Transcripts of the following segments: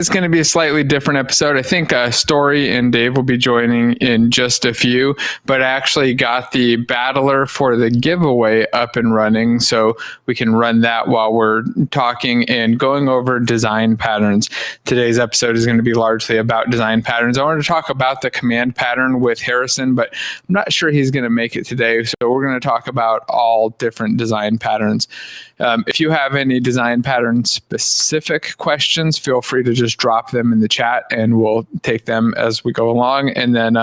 It's going to be a slightly different episode. I think Story and Dave will be joining in just a few, but I actually got the battler for the giveaway up and running, so we can run that while we're talking and going over design patterns. Today's episode is going to be largely about design patterns. I wanted to talk about the command pattern with Harrison, but I'm not sure he's going to make it today, so we're going to talk about all different design patterns. If you have any design pattern specific questions, feel free to just drop them in the chat and we'll take them as we go along. And then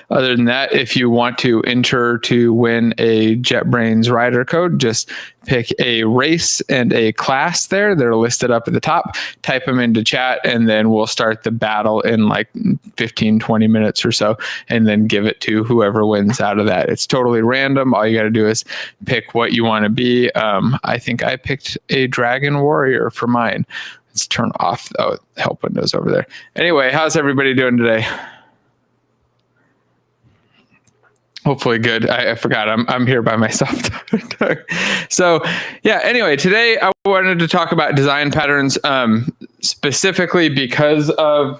other than that, if you want to enter to win a JetBrains rider code, just pick a race and a class there. They're listed up at the top. Type them into chat, and then we'll start the battle in like 15, 20 minutes or so, and then give it to whoever wins out of that. It's totally random. All you got to do is pick what you want to be. I think I picked a Dragon Warrior for mine. Let's turn off the help windows over there. Anyway, how's everybody doing today? Hopefully good. I forgot I'm here by myself. So yeah, anyway, today I wanted to talk about design patterns specifically because of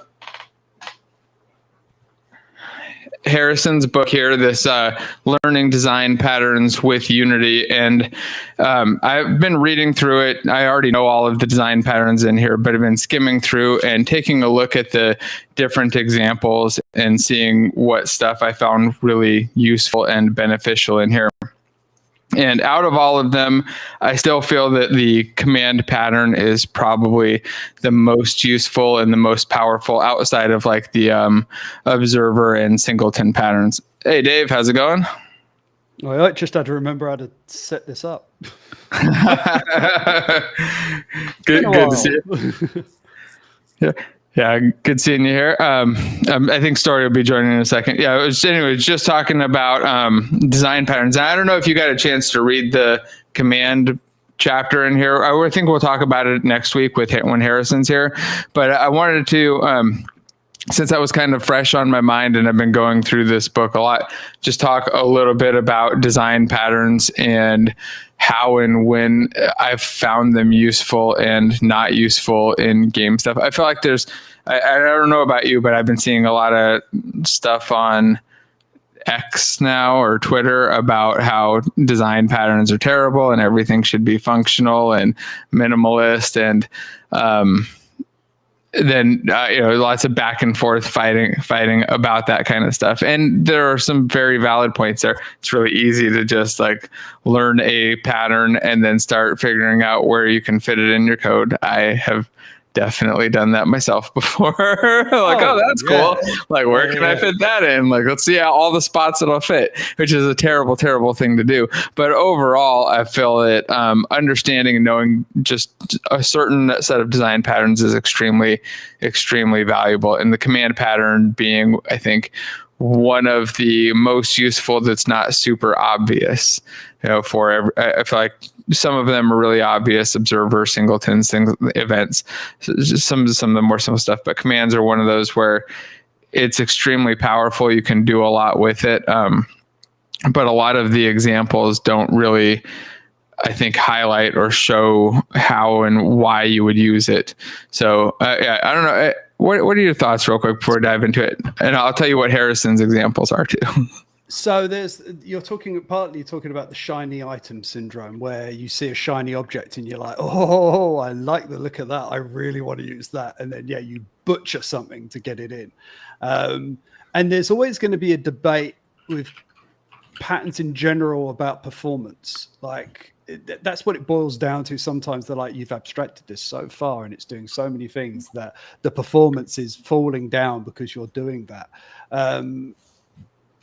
Harrison's book here, this Learning Design Patterns with Unity. And I've been reading through it. I already know all of the design patterns in here, but I've been skimming through and taking a look at the different examples and seeing what stuff I found really useful and beneficial in here. And out of all of them, I still feel that the command pattern is probably the most useful and the most powerful outside of like the observer and singleton patterns. Hey, Dave, how's it going? Well, I just had to remember how to set this up. Good to see you. Yeah. Yeah, good seeing you here. I think Story will be joining in a second. Yeah, it was just talking about design patterns. I don't know if you got a chance to read the command chapter in here. I think we'll talk about it next week when Harrison's here. But I wanted to, since that was kind of fresh on my mind and I've been going through this book a lot, just talk a little bit about design patterns and how and when I've found them useful and not useful in game stuff. I feel like I don't know about you, but I've been seeing a lot of stuff on X now or Twitter about how design patterns are terrible and everything should be functional and minimalist, and then lots of back and forth fighting about that kind of stuff. And there are some very valid points there. It's really easy to just like learn a pattern and then start figuring out where you can fit it in your code. I have definitely done that myself before. That's cool. Like, where can I fit that in? Like, let's see all the spots it'll fit, which is a terrible, terrible thing to do. But overall, I feel that understanding and knowing just a certain set of design patterns is extremely, extremely valuable. And the command pattern being, I think, one of the most useful that's not super obvious. I feel like some of them are really obvious: observer, singletons, events, some of the more simple stuff. But commands are one of those where it's extremely powerful. You can do a lot with it. But a lot of the examples don't really, I think, highlight or show how and why you would use it. So I don't know. What are your thoughts real quick before I dive into it? And I'll tell you what Harrison's examples are too. So you're talking about the shiny item syndrome, where you see a shiny object and you're like, oh, I like the look of that. I really want to use that. And then, you butcher something to get it in. And there's always going to be a debate with patterns in general about performance. Like, that's what it boils down to. Sometimes they're like, you've abstracted this so far and it's doing so many things that the performance is falling down because you're doing that.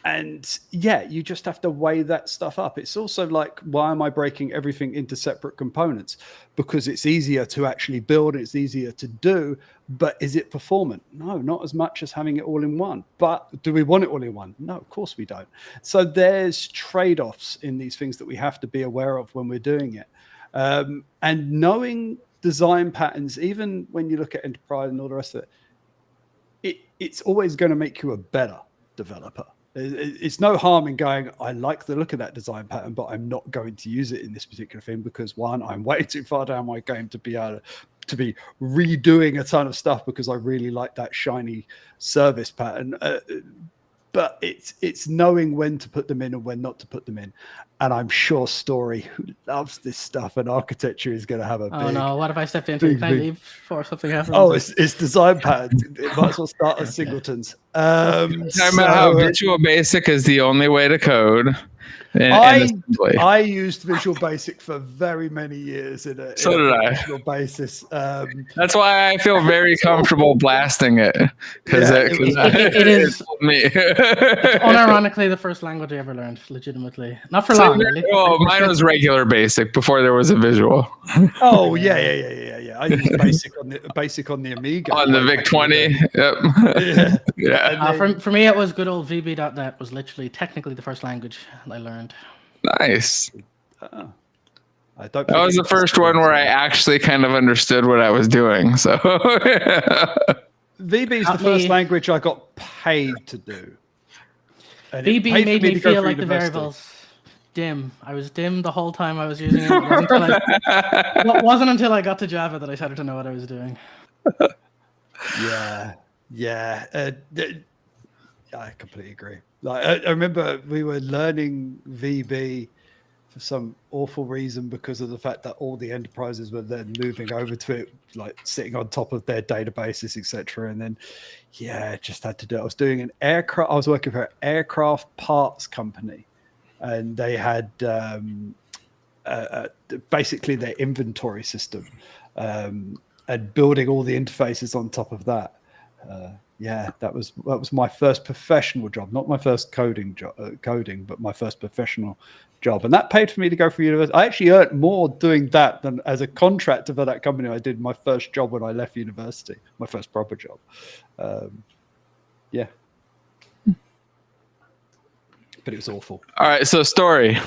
And you just have to weigh that stuff up. It's also like, why am I breaking everything into separate components? Because it's easier to actually build, it's easier to do, but is it performant? No, not as much as having it all in one. But do we want it all in one? No, of course we don't. So there's trade-offs in these things that we have to be aware of when we're doing it. And knowing design patterns, even when you look at enterprise and all the rest of it, it's always going to make you a better developer. It's no harm in going, I like the look of that design pattern, but I'm not going to use it in this particular thing because, one, I'm way too far down my game to be able to to be redoing a ton of stuff because I really like that shiny service pattern. But it's knowing when to put them in and when not to put them in. And I'm sure Story, who loves this stuff and architecture, is going to have a Oh big... no, what if I stepped into it? Can I leave before something happens? Oh, it's design patterns. It might as well start as singletons. Talking about how Visual Basic is the only way to code. I used Visual Basic for very many years in a professional basis. That's why I feel very comfortable blasting it, because it is me. Unironically the first language I ever learned, legitimately. Not for long. Mine was regular Basic before there was a visual. Oh yeah. I used Basic on the Amiga. On the VIC 20. Yep. Yeah. For me, it was good old VB.NET was literally technically the first language I learned. Nice. That was the first one where I actually kind of understood what I was doing. So VB is the first language I got paid to do. And VB made me feel like the variables dim. I was dim the whole time I was using it. It wasn't until I got to Java that I started to know what I was doing. Yeah. I completely agree. Like I remember we were learning VB for some awful reason because of the fact that all the enterprises were then moving over to it, like sitting on top of their databases, etc. And then, just had to do it. I was doing an aircraft. I was working for an aircraft parts company, and they had basically their inventory system, and building all the interfaces on top of that. That was my first professional job, not my first coding, but my first professional job, and that paid for me to go for university. I actually earned more doing that than as a contractor for that company I did my first job when I left university, my first proper job. But it was awful. All right, so Story.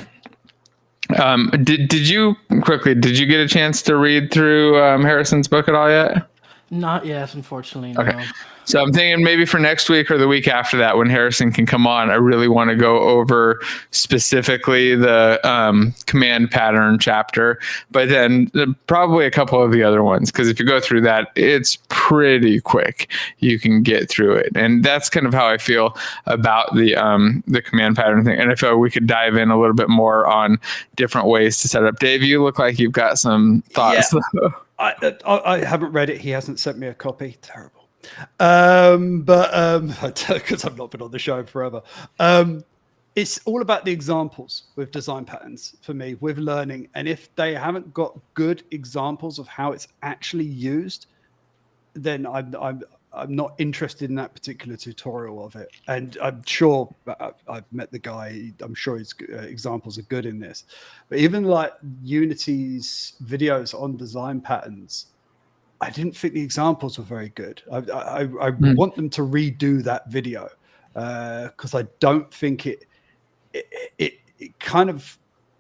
Did you get a chance to read through Harrison's book at all yet? Not yet, unfortunately. Okay. No. So I'm thinking maybe for next week or the week after that, when Harrison can come on, I really want to go over specifically the command pattern chapter, but then probably a couple of the other ones. Because if you go through that, it's pretty quick. You can get through it, and that's kind of how I feel about the command pattern thing. And I feel we could dive in a little bit more on different ways to set up. Dave, you look like you've got some thoughts. Yeah. I haven't read it. He hasn't sent me a copy. Terrible. Because I've not been on the show forever. It's all about the examples with design patterns for me, with learning. And if they haven't got good examples of how it's actually used, then I'm not interested in that particular tutorial of it. And I'm sure I've met the guy. I'm sure his examples are good in this. But even like Unity's videos on design patterns, I didn't think the examples were very good. I want them to redo that video because I don't think it kind of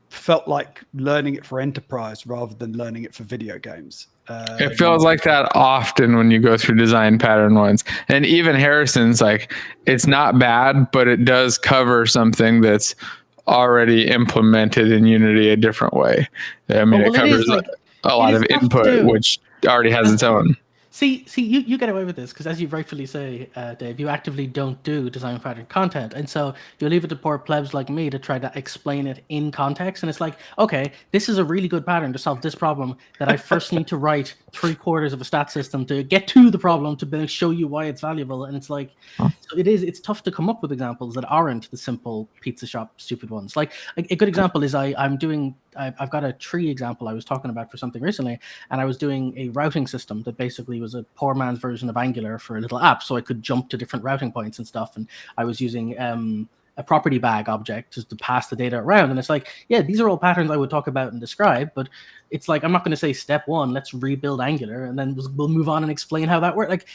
felt like learning it for enterprise rather than learning it for video games. It feels like that often when you go through design pattern ones. And even Harrison's like, it's not bad, but it does cover something that's already implemented in Unity a different way. I mean, it covers a lot of input, which already has its own. See, you get away with this because, as you rightfully say, Dave, you actively don't do design pattern content, and so you leave it to poor plebs like me to try to explain it in context. And it's like, okay, this is a really good pattern to solve this problem that I first need to write 3/4 of a stat system to get to the problem to show you why it's valuable. And it's like, so it's tough to come up with examples that aren't the simple pizza shop stupid ones. Like a good example is I've got a tree example I was talking about for something recently, and I was doing a routing system that basically was a poor man's version of Angular for a little app, so I could jump to different routing points and stuff. And I was using a property bag object just to pass the data around. And it's like, yeah, these are all patterns I would talk about and describe, but it's like, I'm not going to say step one, let's rebuild Angular, and then we'll move on and explain how that works. Like,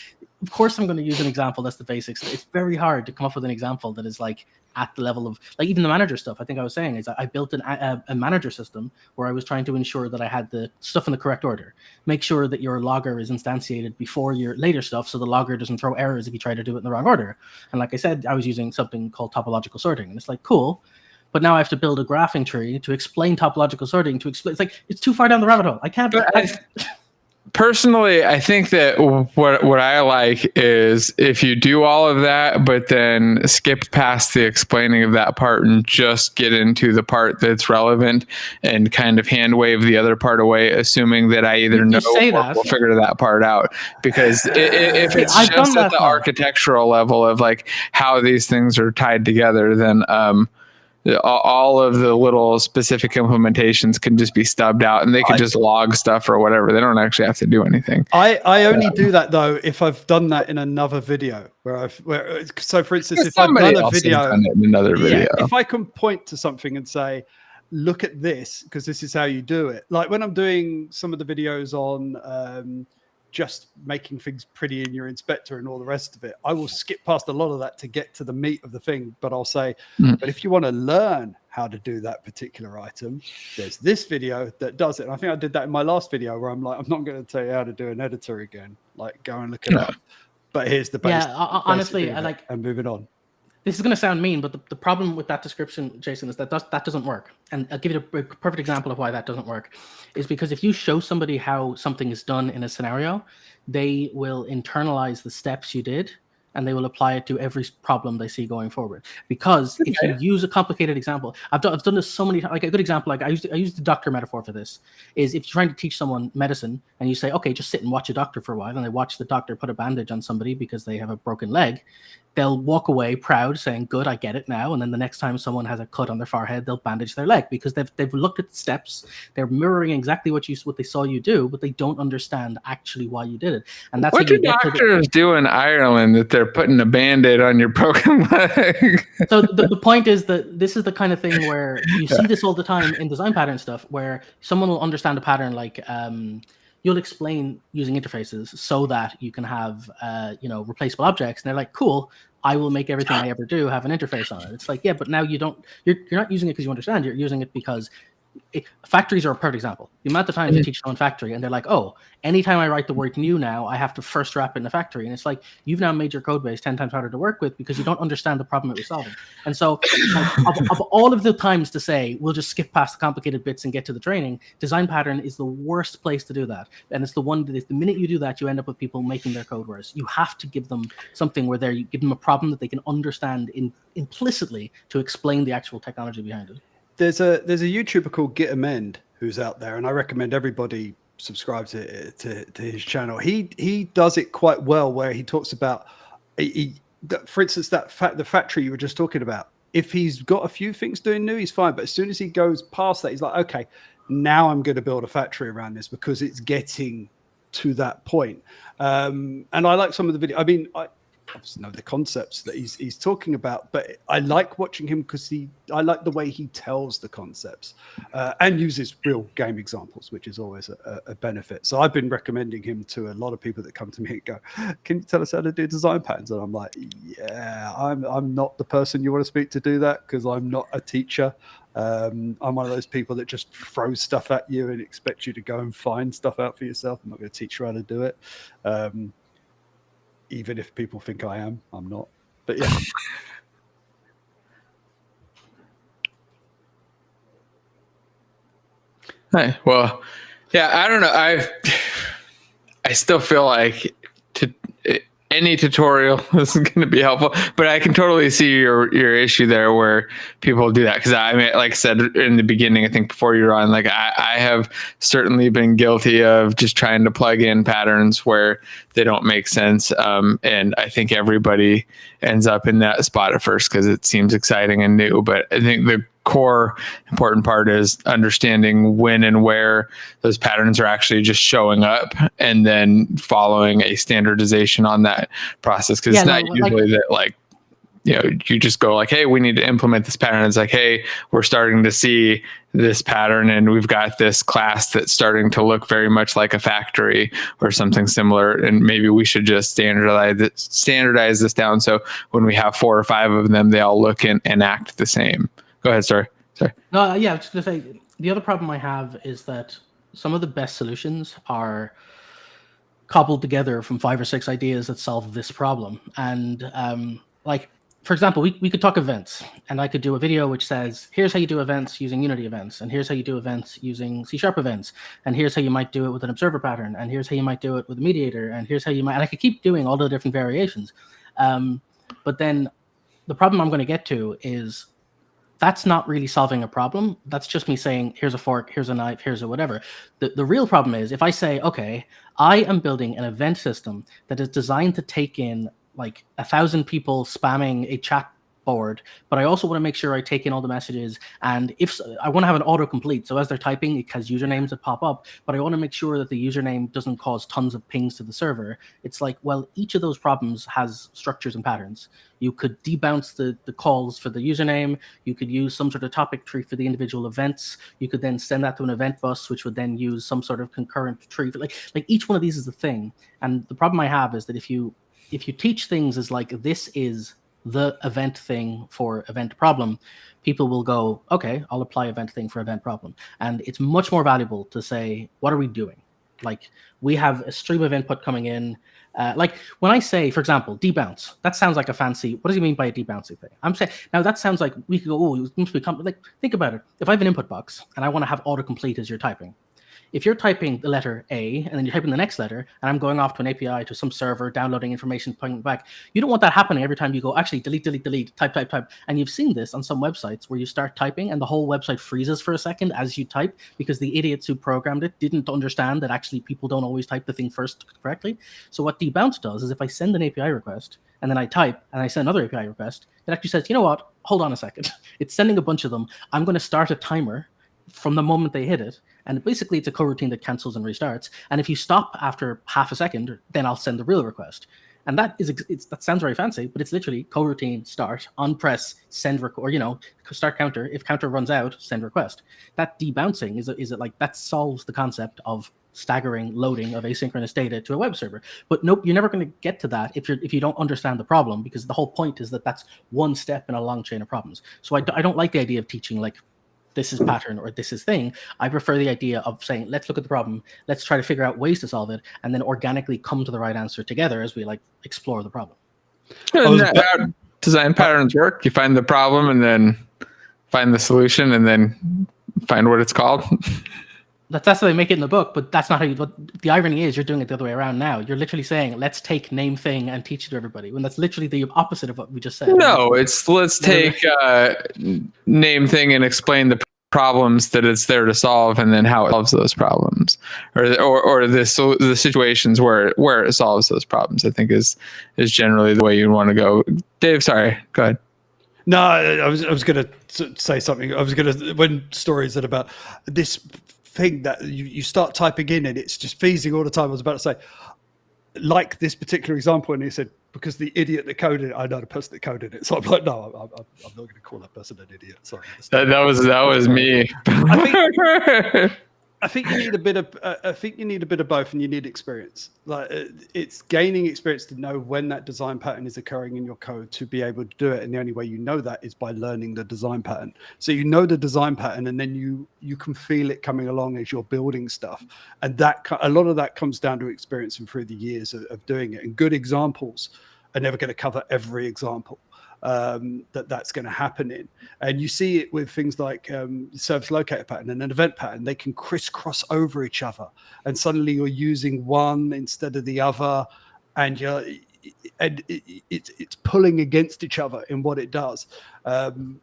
of course I'm going to use an example that's the basics. It's very hard to come up with an example that is like at the level of, like, even the manager stuff. I think I was saying is I built a manager system where I was trying to ensure that I had the stuff in the correct order. Make sure that your logger is instantiated before your later stuff, so the logger doesn't throw errors if you try to do it in the wrong order. And like I said, I was using something called topological sorting, and it's like, cool, but now I have to build a graphing tree to explain topological sorting, to explain. It's like, it's too far down the rabbit hole. I can't. personally, I think that what I like is if you do all of that, but then skip past the explaining of that part and just get into the part that's relevant and kind of hand wave the other part away, assuming that I either know or will figure that part out. Because if it's just at the architectural level of like how these things are tied together, then all of the little specific implementations can just be stubbed out, and they can just log stuff or whatever. They don't actually have to do anything. I only do that though if I've done that in another video so for instance, if I've done a video in another video, if I can point to something and say, look at this, because this is how you do it. Like when I'm doing some of the videos on just making things pretty in your inspector and all the rest of it, I will skip past a lot of that to get to the meat of the thing. But I'll say, but if you want to learn how to do that particular item, there's this video that does it. And I think I did that in my last video where I'm like, I'm not going to tell you how to do an editor again. Like, go and look it up. But here's the base. Yeah, honestly, I like. And moving on. This is going to sound mean, but the problem with that description, Jason, is that doesn't work. And I'll give you a perfect example of why that doesn't work. Is because if you show somebody how something is done in a scenario, they will internalize the steps you did, and they will apply it to every problem they see going forward. Because if you use a complicated example, I've done this so many times. Like a good example, like I use the doctor metaphor for this, is if you're trying to teach someone medicine and you say, okay, just sit and watch a doctor for a while, and they watch the doctor put a bandage on somebody because they have a broken leg, they'll walk away proud saying, good, I get it now. And then the next time someone has a cut on their forehead, they'll bandage their leg because they've looked at the steps. They're mirroring exactly what they saw you do, but they don't understand actually why you did it. And that's what do doctors do in Ireland that they're putting a Band-Aid on your broken leg? So the point is that this is the kind of thing where you see this all the time in design pattern stuff, where someone will understand a pattern like you'll explain using interfaces so that you can have replaceable objects, and they're like, cool, I will make everything I ever do have an interface on it. It's like, yeah, but now you're not using it because you understand, you're using it because factories are a perfect example. The amount of times you teach someone factory and they're like, oh, anytime I write the word new now, I have to first wrap it in a factory. And it's like, you've now made your code base 10 times harder to work with because you don't understand the problem it was solving. And so of all of the times to say, we'll just skip past the complicated bits and get to the training, design pattern is the worst place to do that. And it's the one that the minute you do that, you end up with people making their code worse. You have to give them something where you give them a problem that they can understand implicitly to explain the actual technology behind it. There's a YouTuber called Get Amend who's out there, and I recommend everybody subscribe to his channel. He does it quite well, where he talks about, for instance, the factory you were just talking about. If he's got a few things doing new, he's fine. But as soon as he goes past that, he's like, okay, now I'm going to build a factory around this because it's getting to that point. And I like some of the video. I mean, I obviously know the concepts that he's talking about, but I like watching him because I like the way he tells the concepts and uses real game examples, which is always a benefit. So I've been recommending him to a lot of people that come to me and go, can you tell us how to do design patterns? And I'm like, yeah, I'm not the person you want to speak to do that, because I'm not a teacher. I'm one of those people that just throws stuff at you and expects you to go and find stuff out for yourself. I'm not going to teach you how to do it. Even if people think I am, I'm not. But yeah. Hey, well, yeah, I don't know. I still feel like any tutorial is going to be helpful, but I can totally see your issue there where people do that. Because I mean, like I said in the beginning, I think before you're on, like I have certainly been guilty of just trying to plug in patterns where they don't make sense. And I think everybody ends up in that spot at first because it seems exciting and new. But I think the core important part is understanding when and where those patterns are actually just showing up, and then following a standardization on that process. Because it's not usually that, like, you just go like, hey, we need to implement this pattern. It's like, hey, we're starting to see this pattern and we've got this class that's starting to look very much like a factory or something similar. And maybe we should just standardize this down. So when we have 4 or 5 of them, they all look and act the same. Go ahead, sorry. No, yeah, I was just going to say, the other problem I have is that some of the best solutions are cobbled together from 5 or 6 ideas that solve this problem. And like, for example, we could talk events, and I could do a video which says, here's how you do events using Unity events, and here's how you do events using C# events, and here's how you might do it with an observer pattern, and here's how you might do it with a mediator, and here's how you might, and I could keep doing all the different variations. But then the problem I'm going to get to is that's not really solving a problem. That's just me saying, here's a fork, here's a knife, here's a whatever. The real problem is if I say, okay, I am building an event system that is designed to take in like 1,000 people spamming a chat board, but I also want to make sure I take in all the messages. And if I want to have an autocomplete, so as they're typing, it has usernames that pop up, but I want to make sure that the username doesn't cause tons of pings to the server. It's like, well, each of those problems has structures and patterns. You could debounce the calls for the username. You could use some sort of topic tree for the individual events. You could then send that to an event bus, which would then use some sort of concurrent tree. Like each one of these is a thing. And the problem I have is that if you teach things as like, this is the event thing for event problem, people will go, okay, I'll apply event thing for event problem. And it's much more valuable to say, what are we doing? Like, we have a stream of input coming in. Like when I say, for example, debounce, that sounds like a fancy, what does he mean by a debouncing thing? I'm saying, now that sounds like we could go, oh, it must be, like, think about it. If I have an input box and I want to have autocomplete as you're typing, if you're typing the letter A and then you're typing the next letter, and I'm going off to an API to some server, downloading information, putting it back, you don't want that happening every time you go, actually, delete, type. And you've seen this on some websites where you start typing and the whole website freezes for a second as you type because the idiots who programmed it didn't understand that actually people don't always type the thing first correctly. So what debounce does is if I send an API request and then I type and I send another API request, it actually says, you know what, hold on a second. It's sending a bunch of them. I'm going to start a timer from the moment they hit it. And basically it's a coroutine that cancels and restarts. And if you stop after half a second, then I'll send the real request. And that that sounds very fancy, but it's literally coroutine start, on press, send or start counter. If counter runs out, send request. That debouncing is it like that solves the concept of staggering loading of asynchronous data to a web server. But nope, you're never going to get to that if you don't understand the problem, because the whole point is that that's one step in a long chain of problems. So I don't like the idea of teaching like, this is pattern or this is thing. I prefer the idea of saying, let's look at the problem, let's try to figure out ways to solve it, and then organically come to the right answer together as we like explore the problem. How design patterns work. You find the problem and then find the solution and then find what it's called. That's how they make it in the book, but that's not how you. What the irony is, you're doing it the other way around now. You're literally saying, let's take name thing and teach it to everybody, when that's literally the opposite of what we just said. No, it's let's take name thing and explain the problems that it's there to solve, and then how it solves those problems, or the situations where it solves those problems. I think is generally the way you want to go. Dave, sorry, go ahead. No, I was going to say something. I was going to, when stories that about this thing that you start typing in and it's just feasing all the time. I was about to say, like this particular example, and he said, because the idiot that coded it, I know the person that coded it. So I'm like, no, I'm not going to call that person an idiot. Sorry. That was me. I think you need a bit of both, and you need experience. Like it's gaining experience to know when that design pattern is occurring in your code to be able to do it. And the only way you know that is by learning the design pattern. So you know the design pattern, and then you can feel it coming along as you're building stuff. And that a lot of that comes down to experience and through the years of doing it. And good examples are never going to cover every example that's going to happen in. And you see it with things like service locator pattern and an event pattern. They can crisscross over each other, and suddenly you're using one instead of the other, and it's pulling against each other in what it does. And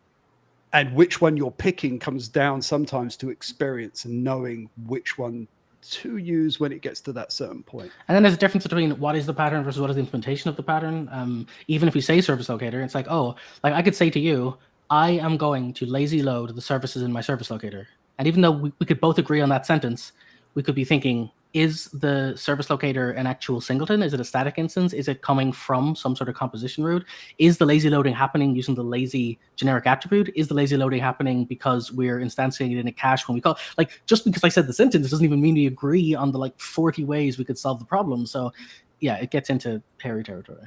which one you're picking comes down sometimes to experience and knowing which one to use when it gets to that certain point. And then there's a difference between what is the pattern versus what is the implementation of the pattern. Even if we say service locator, it's like, oh, like I could say to you, I am going to lazy load the services in my service locator. And even though we could both agree on that sentence, we could be thinking, is the service locator an actual singleton? Is it a static instance? Is it coming from some sort of composition route? Is the lazy loading happening using the lazy generic attribute? Is the lazy loading happening because we're instantiating it in a cache when we call? Like, just because I said the sentence doesn't even mean we agree on the like 40 ways we could solve the problem. So yeah, it gets into hairy territory.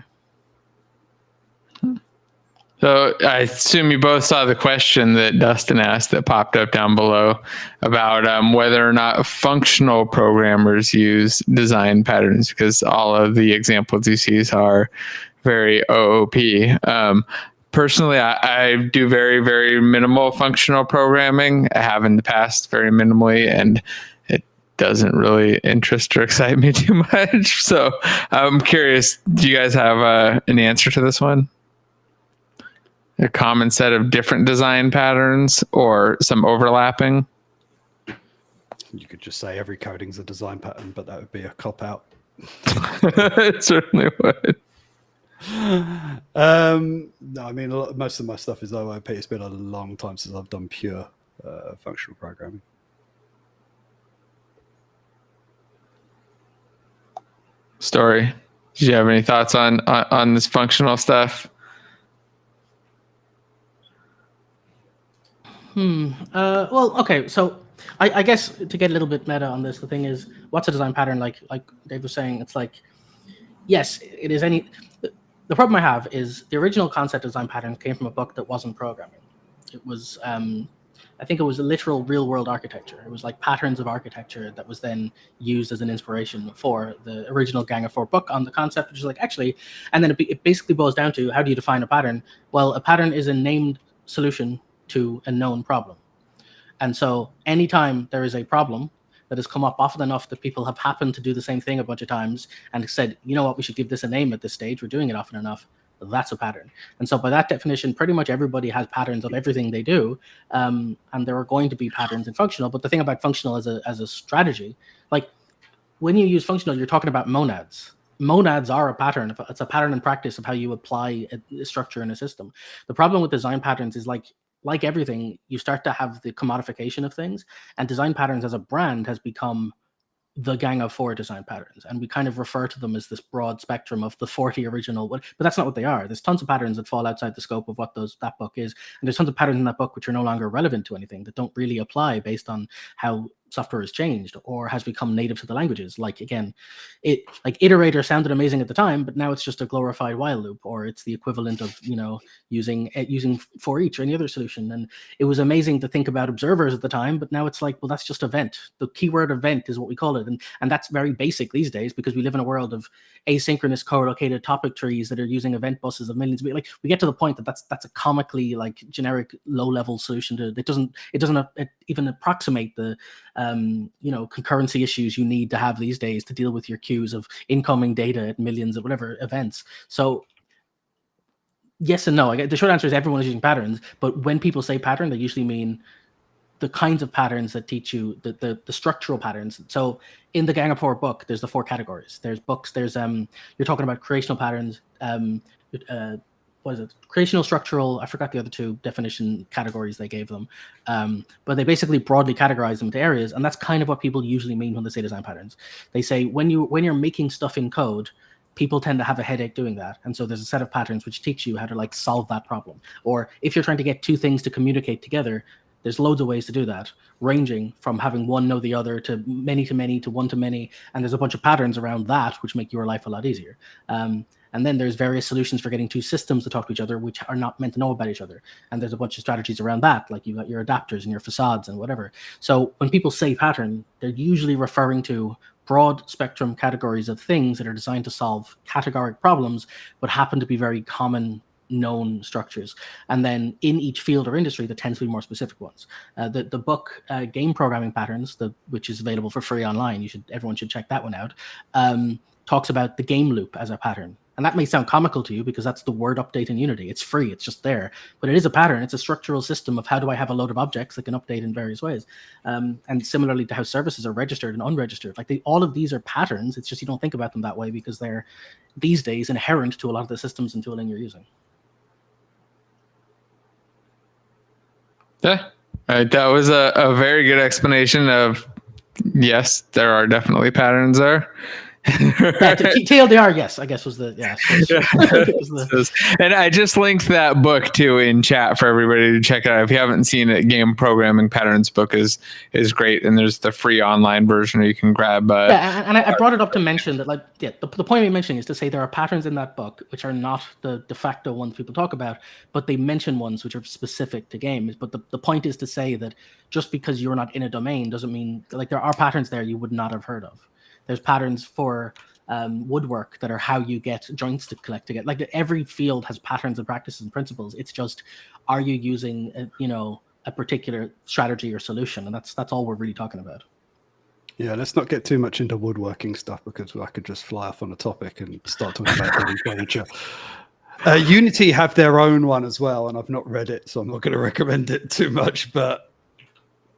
So I assume you both saw the question that Dustin asked that popped up down below about whether or not functional programmers use design patterns, because all of the examples he sees are very OOP. Personally, I do very, very minimal functional programming. I have in the past very minimally, and it doesn't really interest or excite me too much. So I'm curious, do you guys have an answer to this one? A common set of different design patterns or some overlapping? You could just say every coding's a design pattern, but that would be a cop-out. It certainly would. No, I mean, most of my stuff is OOP. It's been a long time since I've done pure functional programming. Story. Did you have any thoughts on this functional stuff? Well, okay. So I guess to get a little bit meta on this, the thing is, what's a design pattern? Like Dave was saying, it's like, yes, it is any. The problem I have is the original concept design pattern came from a book that wasn't programming. It was, I think it was a literal real world architecture. It was like patterns of architecture that was then used as an inspiration for the original Gang of Four book on the concept, which is like actually, and then it basically boils down to how do you define a pattern? Well, a pattern is a named solution to a known problem. And so anytime there is a problem that has come up often enough that people have happened to do the same thing a bunch of times and said, you know what, we should give this a name at this stage, we're doing it often enough, that's a pattern. And so by that definition, pretty much everybody has patterns of everything they do. And there are going to be patterns in functional. But the thing about functional as a strategy, like when you use functional, you're talking about monads. Monads are a pattern. It's a pattern in practice of how you apply a structure in a system. The problem with design patterns is like everything, you start to have the commodification of things, and design patterns as a brand has become the Gang of Four design patterns, and we kind of refer to them as this broad spectrum of the 40 original, but that's not what they are. There's tons of patterns that fall outside the scope of what that book is, and there's tons of patterns in that book which are no longer relevant to anything, that don't really apply based on how software has changed or has become native to the languages. Like again, iterator sounded amazing at the time, but now it's just a glorified while loop, or it's the equivalent of using for each or any other solution. And it was amazing to think about observers at the time, but now it's like, well, that's just event. The keyword event is what we call it, and that's very basic these days because we live in a world of asynchronous co-located topic trees that are using event buses of millions. Like we get to the point that that's a comically like generic low-level solution to it doesn't even approximate the concurrency issues you need to have these days to deal with your queues of incoming data at millions of whatever events. So yes and no. The short answer is everyone is using patterns, but when people say pattern, they usually mean the kinds of patterns that teach you the structural patterns. So in the Gang of Four book, there's the four categories. There's books. There's you're talking about creational patterns. What is it? Creational, structural. I forgot the other two definition categories they gave them, but they basically broadly categorize them into areas, and that's kind of what people usually mean when they say design patterns. They say when you're making stuff in code, people tend to have a headache doing that, and so there's a set of patterns which teach you how to like solve that problem. Or if you're trying to get two things to communicate together, there's loads of ways to do that, ranging from having one know the other to many to one to many, and there's a bunch of patterns around that which make your life a lot easier. And then there's various solutions for getting two systems to talk to each other, which are not meant to know about each other. And there's a bunch of strategies around that, like you've got your adapters and your facades and whatever. So when people say pattern, they're usually referring to broad spectrum categories of things that are designed to solve categoric problems, but happen to be very common known structures. And then in each field or industry, there tends to be more specific ones. The book Game Programming Patterns, which is available for free online, everyone should check that one out, talks about the game loop as a pattern. And that may sound comical to you because that's the word update in Unity. It's free, it's just there. But it is a pattern. It's a structural system of how do I have a load of objects that can update in various ways. And similarly to how services are registered and unregistered. Like all of these are patterns. It's just you don't think about them that way because they're these days inherent to a lot of the systems and tooling you're using. Yeah, that was a very good explanation of, yes, there are definitely patterns there. TLDR, yes, I guess was the And I just linked that book too in chat for everybody to check it out. If you haven't seen it, Game Programming Patterns book is great, and there's the free online version, or you can grab. And I brought it up to mention that, the point I'm mentioning is to say there are patterns in that book which are not the de facto ones people talk about, but they mention ones which are specific to games. But the point is to say that just because you're not in a domain doesn't mean there are patterns there you would not have heard of. There's patterns for woodwork that are how you get joints to collect together. Like every field has patterns and practices and principles. It's just, are you using a particular strategy or solution? And that's all we're really talking about. Yeah, let's not get too much into woodworking stuff because I could just fly off on a topic and start talking about building furniture. Unity have their own one as well, and I've not read it, so I'm not going to recommend it too much. But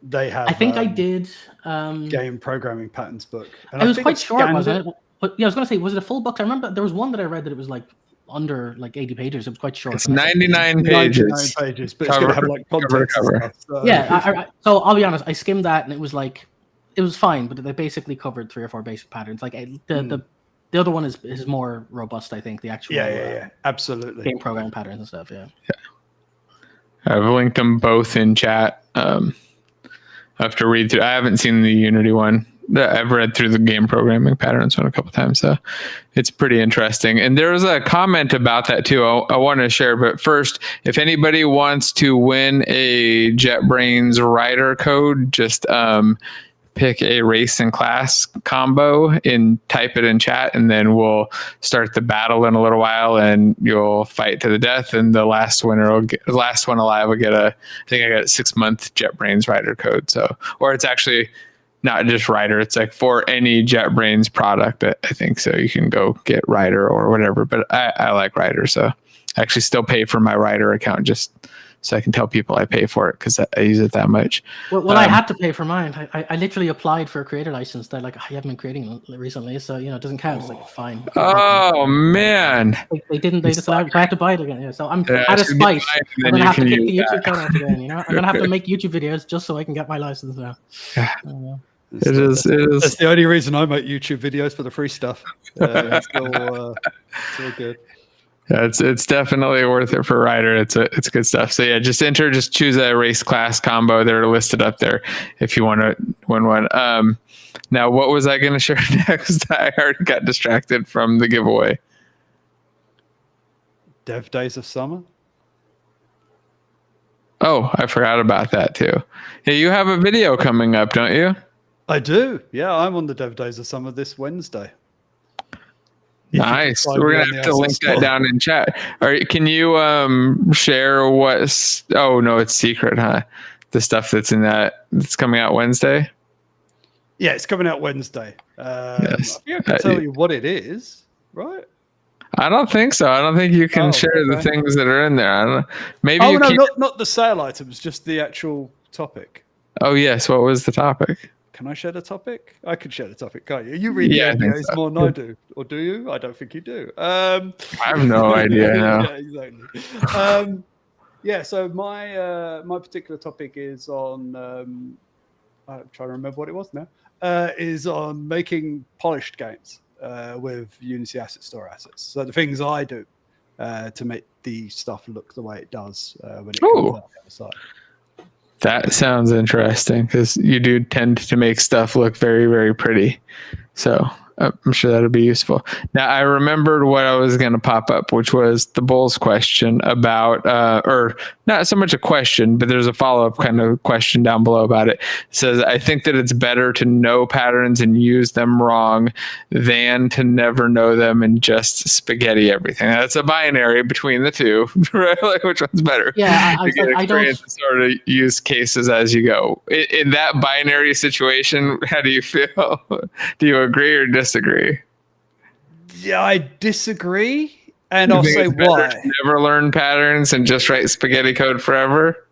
they have. I think I did. Game programming patterns book. And it was quite short, wasn't it? But yeah, I was going to say, was it a full book? I remember there was one that I read that it was like under like 80 pages. It was quite short. It's 99 pages. 99 pages, but it's going to have like context cover. and stuff, so. Yeah, so I'll be honest. I skimmed that, and it was fine, but they basically covered 3 or 4 basic patterns. Like the other one is more robust, I think. The actual absolutely game programming patterns and stuff. Yeah. I've linked them both in chat. I have to read through. I haven't seen the Unity one. I've read through the game programming patterns one a couple times, so it's pretty interesting. And there was a comment about that too. I want to share, but first, if anybody wants to win a JetBrains writer code, just pick a race and class combo and type it in chat, and then we'll start the battle in a little while, and you'll fight to the death, and the last one alive will get I think I got a 6-month JetBrains writer code. So, or it's actually not just Rider, it's like for any JetBrains product, I think. So you can go get Rider or whatever, but I like Rider, so I actually still pay for my Rider account just so I can tell people I pay for it because I use it that much. Well, I had to pay for mine. I literally applied for a creator license. They're like, I haven't been creating recently, so it doesn't count. It's like, fine. Oh man, they didn't. They just I had to buy it again. Yeah, so I'm out of spite. I'm gonna have to kick the YouTube channel off again. I'm gonna have to make YouTube videos just so I can get my license now. Yeah. It is. That's the only reason I make YouTube videos, for the free stuff. It's all good. Yeah, it's definitely worth it for Rider. It's good stuff. So yeah, just choose a race class combo. They're listed up there if you want to win one. Now, what was I going to share next? I already got distracted from the giveaway. Dev Days of Summer. Oh, I forgot about that too. Hey, you have a video coming up, don't you? I do. Yeah, I'm on the Dev Days of Summer this Wednesday. Nice. We're going to have to link that down in chat. All right, can you share what's... Oh, no, it's secret, huh? The stuff that's coming out Wednesday? Yeah, it's coming out Wednesday. Yes. I can tell you what it is, right? I don't think so. I don't think you can share the things that are in there. I don't know. Maybe not the sale items, just the actual topic. Oh, yes. What was the topic? Can I share the topic? I could share the topic, can't you? You read the NDAs more than I do. Or do you? I don't think you do. I have no idea. No. Yeah, exactly. So my particular topic is on... I'm trying to remember what it was now. Is on making polished games with Unity Asset Store assets. So the things I do to make the stuff look the way it does when it comes out the other side. That sounds interesting because you do tend to make stuff look very, very pretty. So I'm sure that'll be useful. Now, I remembered what I was going to pop up, which was the Bulls question about, or not so much a question, but there's a follow-up kind of question down below about it. It says, I think that it's better to know patterns and use them wrong than to never know them and just spaghetti everything. That's a binary between the two, right? Like, which one's better? Yeah, I don't sort of use cases as you go. In that binary situation, how do you feel? Do you agree or disagree? Yeah, I disagree, and I'll say why. Never learn patterns and just write spaghetti code forever?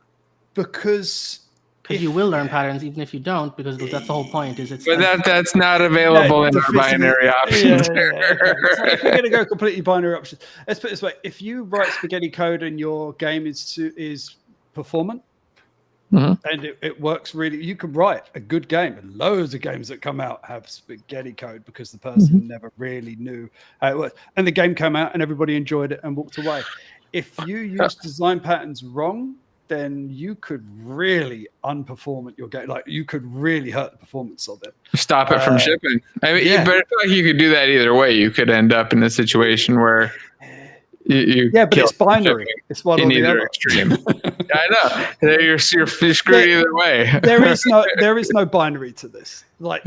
Because you will learn patterns even if you don't, because that's the whole point. But that's not available in our binary options. So if we're going to go completely binary options, let's put it this way: if you write spaghetti code and your game is performant, and it works really, you can write a good game, and loads of games that come out have spaghetti code because the person never really knew how it worked, and the game came out and everybody enjoyed it and walked away. If you use design patterns wrong, then you could really unperform your game. Like, you could really hurt the performance of it. Stop it from shipping. I mean, but I feel like you could do that either way. You could end up in a situation where you but it's binary. It's one or the other. Extreme. I know. You're screwed either way. there is no binary to this. Like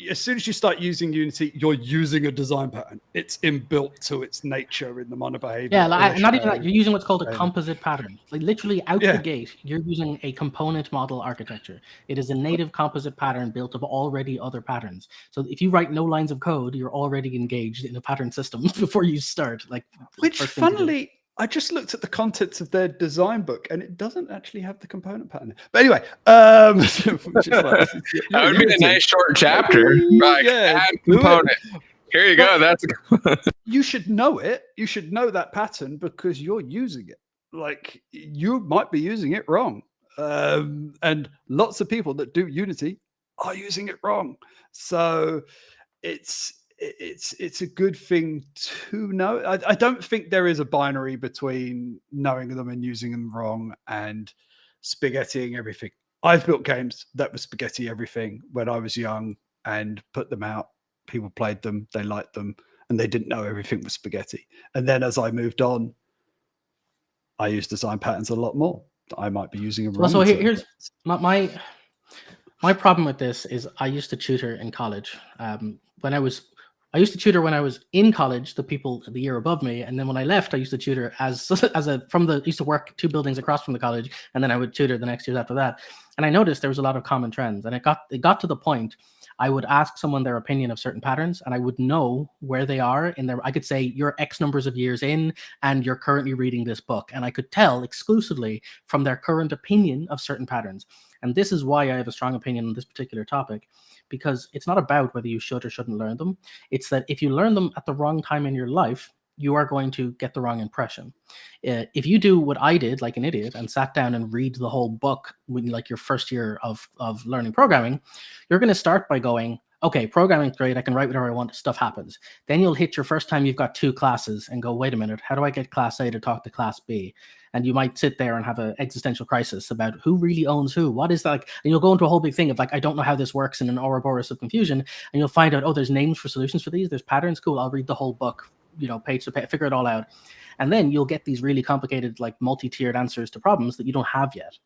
as soon as you start using Unity, you're using a design pattern. It's inbuilt to its nature in the mono behavior. Yeah, not even that. You're using what's called a composite pattern. Like literally out the gate, you're using a component model architecture. It is a native composite pattern built of already other patterns. So if you write no lines of code, you're already engaged in a pattern system before you start. Which funnily, I just looked at the contents of their design book, and it doesn't actually have the component pattern. But anyway, which is like, that would be a nice short chapter. Add component. Here you go. That's you should know it. You should know that pattern because you're using it. Like you might be using it wrong, and lots of people that do Unity are using it wrong. So it's a good thing to know. I don't think there is a binary between knowing them and using them wrong and spaghettiing everything. I've built games that were spaghetti everything when I was young and put them out. People played them, they liked them, and they didn't know everything was spaghetti. And then as I moved on, I used design patterns a lot more. I might be using them wrong. So here's my problem with this is I used to tutor in college. I used to tutor when I was in college, the people the year above me, and then when I left, I used to tutor used to work 2 buildings across from the college, and then I would tutor the next years after that. And I noticed there was a lot of common trends, and it got to the point I would ask someone their opinion of certain patterns, and I would know where they are in their. I could say you're X numbers of years in, and you're currently reading this book, and I could tell exclusively from their current opinion of certain patterns. And this is why I have a strong opinion on this particular topic, because it's not about whether you should or shouldn't learn them. It's that if you learn them at the wrong time in your life, you are going to get the wrong impression. If you do what I did, like an idiot, and sat down and read the whole book when like your first year of learning programming, you're going to start by going, okay, programming's great. I can write whatever I want. Stuff happens. Then you'll hit your first time you've got 2 classes and go, wait a minute, how do I get class A to talk to class B? And you might sit there and have an existential crisis about who really owns who. What is that? Like, and you'll go into a whole big thing of like, I don't know how this works in an Ouroboros of confusion. And you'll find out, oh, there's names for solutions for these. There's patterns. Cool. I'll read the whole book, page to page, figure it all out. And then you'll get these really complicated, like multi-tiered answers to problems that you don't have yet.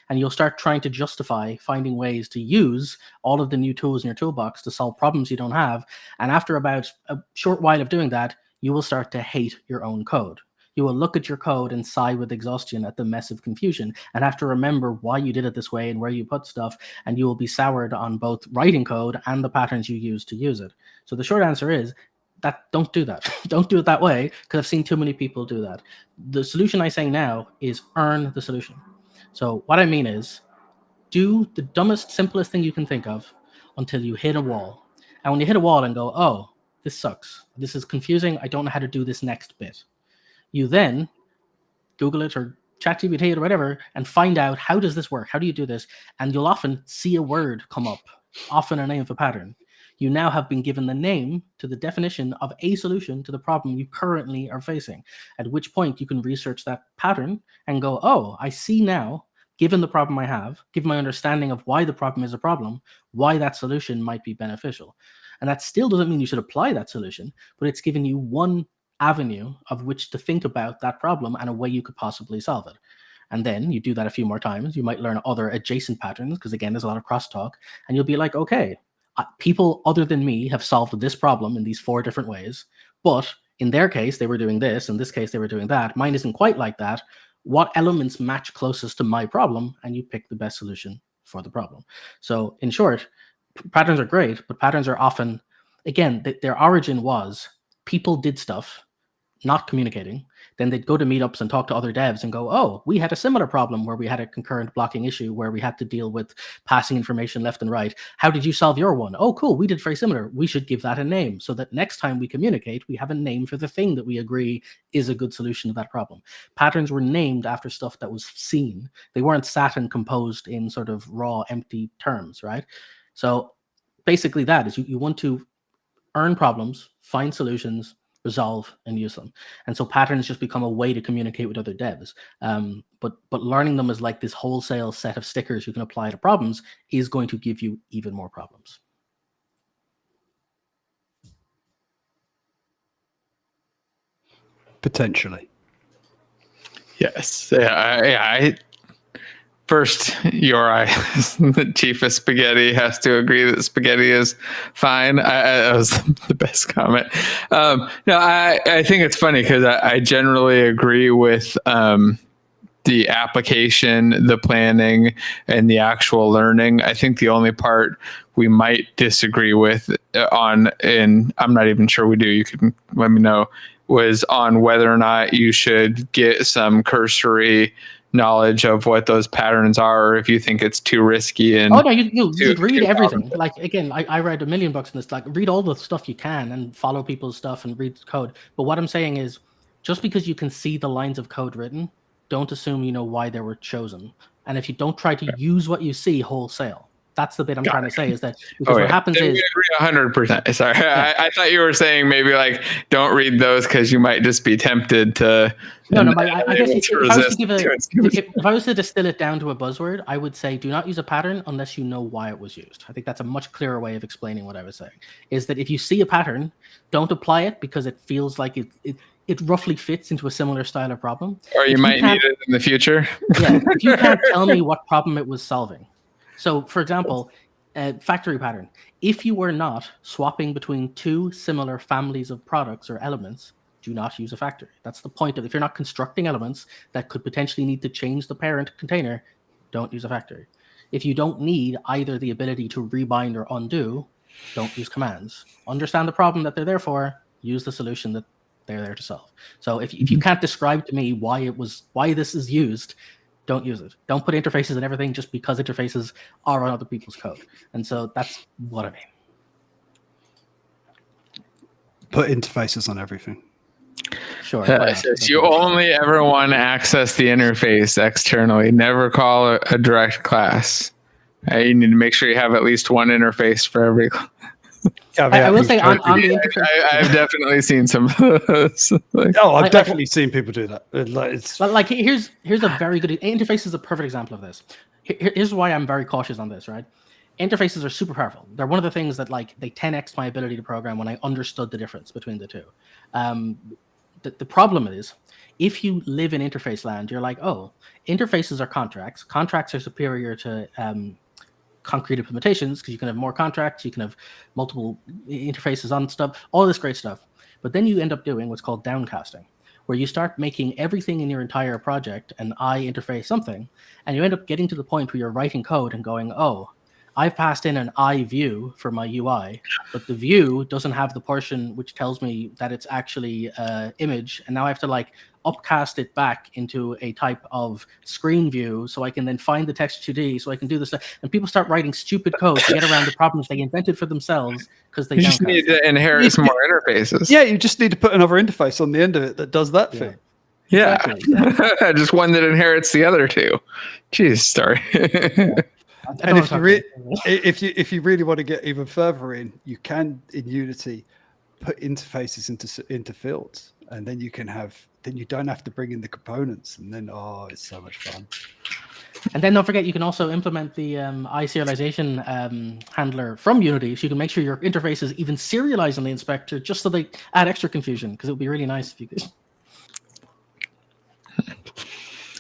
And you'll start trying to justify finding ways to use all of the new tools in your toolbox to solve problems you don't have. And after about a short while of doing that, you will start to hate your own code. You will look at your code and sigh with exhaustion at the mess of confusion and have to remember why you did it this way and where you put stuff. And you will be soured on both writing code and the patterns you use to use it. So the short answer is, don't do that. Don't do it that way, because I've seen too many people do that. The solution I say now is earn the solution. So what I mean is do the dumbest, simplest thing you can think of until you hit a wall. And when you hit a wall and go, oh, this sucks. This is confusing. I don't know how to do this next bit. You then Google it or ChatGPT it or whatever and find out, how does this work? How do you do this? And you'll often see a word come up, often a name of a pattern. You now have been given the name to the definition of a solution to the problem you currently are facing, at which point you can research that pattern and go, oh, I see now, given the problem I have, given my understanding of why the problem is a problem, why that solution might be beneficial. And that still doesn't mean you should apply that solution, but it's given you one avenue of which to think about that problem and a way you could possibly solve it. And then you do that a few more times. You might learn other adjacent patterns, because again, there's a lot of crosstalk, and you'll be like, okay, people other than me have solved this problem in these 4 different ways, but in their case, they were doing this. In this case, they were doing that. Mine isn't quite like that. What elements match closest to my problem? And you pick the best solution for the problem. So in short, patterns are great, but patterns are often, again, their origin was people did stuff, not communicating. Then they'd go to meetups and talk to other devs and go, oh, we had a similar problem where we had a concurrent blocking issue where we had to deal with passing information left and right. How did you solve your one? Oh, cool. We did very similar. We should give that a name so that next time we communicate, we have a name for the thing that we agree is a good solution to that problem. Patterns were named after stuff that was seen. They weren't sat and composed in sort of raw, empty terms, right? So basically that is you want to earn problems, find solutions, resolve, and use them. And so patterns just become a way to communicate with other devs. But learning them as like this wholesale set of stickers you can apply to problems is going to give you even more problems. Potentially. Yes. Yeah. first, URI, the chief of spaghetti has to agree that spaghetti is fine. That was the best comment. No, I think it's funny because I generally agree with the application, the planning, and the actual learning. I think the only part we might disagree with on, and I'm not even sure we do, you can let me know, was on whether or not you should get some cursory knowledge of what those patterns are, or if you think it's too risky. And oh no, you read everything. Like again, I read a million books on this. Like read all the stuff you can and follow people's stuff and read code. But what I'm saying is, just because you can see the lines of code written, don't assume you know why they were chosen. And if you don't try to use what you see wholesale, that's the bit I'm trying to say, is that because what happens is, we agree 100%. Sorry, yeah. I thought you were saying maybe like don't read those because you might just be tempted to. No. I guess if I was to distill it down to a buzzword, I would say do not use a pattern unless you know why it was used. I think that's a much clearer way of explaining what I was saying. Is that if you see a pattern, don't apply it because it feels like it roughly fits into a similar style of problem. Or you might need it in the future. Yeah, if you can't tell me what problem it was solving. So, for example, factory pattern. If you were not swapping between two similar families of products or elements, do not use a factory. That's the point of, if you're not constructing elements that could potentially need to change the parent container, don't use a factory. If you don't need either the ability to rebind or undo, don't use commands. Understand the problem that they're there for, use the solution that they're there to solve. So if you can't describe to me why this is used, don't use it. Don't put interfaces in everything just because interfaces are on other people's code. And so that's what I mean. Put interfaces on everything. Sure. You only ever want to access the interface externally. Never call a direct class. You need to make sure you have at least one interface for every class. I will say on the interface. I've definitely seen some of those. I've definitely seen people do that. Here's a very good interface is a perfect example of this. Here's why I'm very cautious on this, right? Interfaces are super powerful. They're one of the things that they 10x my ability to program when I understood the difference between the two. The problem is, if you live in interface land, you're like, oh, interfaces are contracts. Contracts are superior to concrete implementations because you can have more contracts, you can have multiple interfaces on stuff, all this great stuff. But then you end up doing what's called downcasting, where you start making everything in your entire project an I interface something, and you end up getting to the point where you're writing code and going, oh, I've passed in an I view for my UI, but the view doesn't have the portion which tells me that it's actually image, and now I have to upcast it back into a type of screen view so I can then find the text 2D so I can do this stuff. And people start writing stupid code to get around the problems they invented for themselves because they just need to inherit some more interfaces. Yeah, you just need to put another interface on the end of it that does that thing. Yeah, exactly. Just one that inherits the other two. Jeez, sorry. And if you really want to get even further in, you can in Unity put interfaces into fields, and then you don't have to bring in the components, and then it's so much fun. And then don't forget, you can also implement the iSerialization handler from Unity, so you can make sure your interfaces even serialize on the inspector, just so they add extra confusion. Because it would be really nice if you could.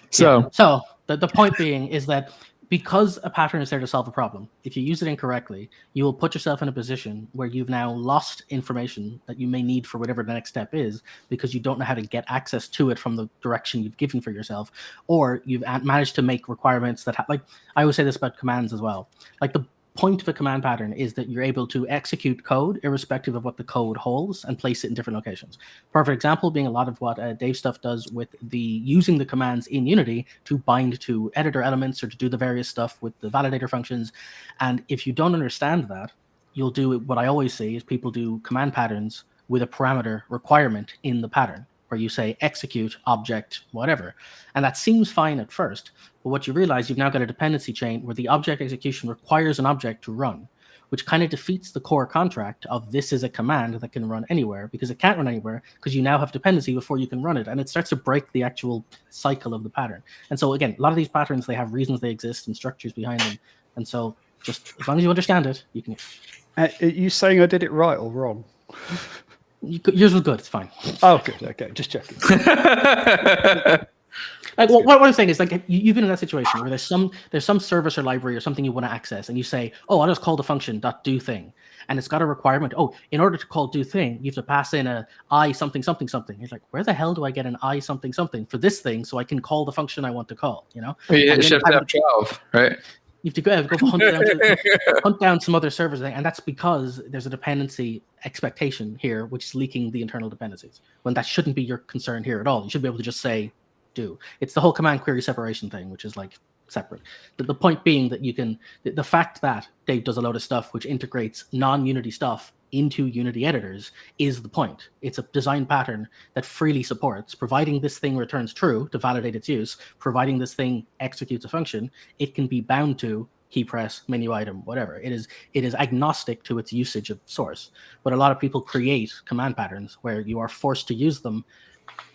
So the point being is that, because a pattern is there to solve a problem, if you use it incorrectly, you will put yourself in a position where you've now lost information that you may need for whatever the next step is, because you don't know how to get access to it from the direction you've given for yourself, or you've managed to make requirements that I always say this about commands as well. The point of a command pattern is that you're able to execute code irrespective of what the code holds and place it in different locations. Perfect example being a lot of what Dave stuff does with using the commands in Unity to bind to editor elements or to do the various stuff with the validator functions. And if you don't understand that, you'll do what I always say is people do command patterns with a parameter requirement in the pattern, where you say execute object whatever. And that seems fine at first, but what you realize, you've now got a dependency chain where the object execution requires an object to run, which kind of defeats the core contract of this is a command that can run anywhere, because it can't run anywhere because you now have dependency before you can run it, and it starts to break the actual cycle of the pattern. And so again, a lot of these patterns, they have reasons they exist and structures behind them. And so just as long as you understand it, you can. Are you saying I did it right or wrong? Yours was good. It's fine. Oh, good. Okay, just checking. Like what I'm saying is like you've been in that situation where there's some service or library or something you want to access, and you say, oh, I'll just call the function .do thing, and it's got a requirement. Oh, in order to call do thing, you have to pass in a I something something something. It's like, where the hell do I get an I something something for this thing so I can call the function I want to call? You know, shift F12, right? You have to go hunt down some other servers thing, and that's because there's a dependency expectation here, which is leaking the internal dependencies. When that shouldn't be your concern here at all. You should be able to just say do. It's the whole command query separation thing, which is like separate. The point being that you can, the fact that Dave does a load of stuff which integrates non-Unity stuff into Unity editors is the point. It's a design pattern that freely supports, providing this thing returns true to validate its use, providing this thing executes a function, it can be bound to key press, menu item, whatever. It is agnostic to its usage of source. But a lot of people create command patterns where you are forced to use them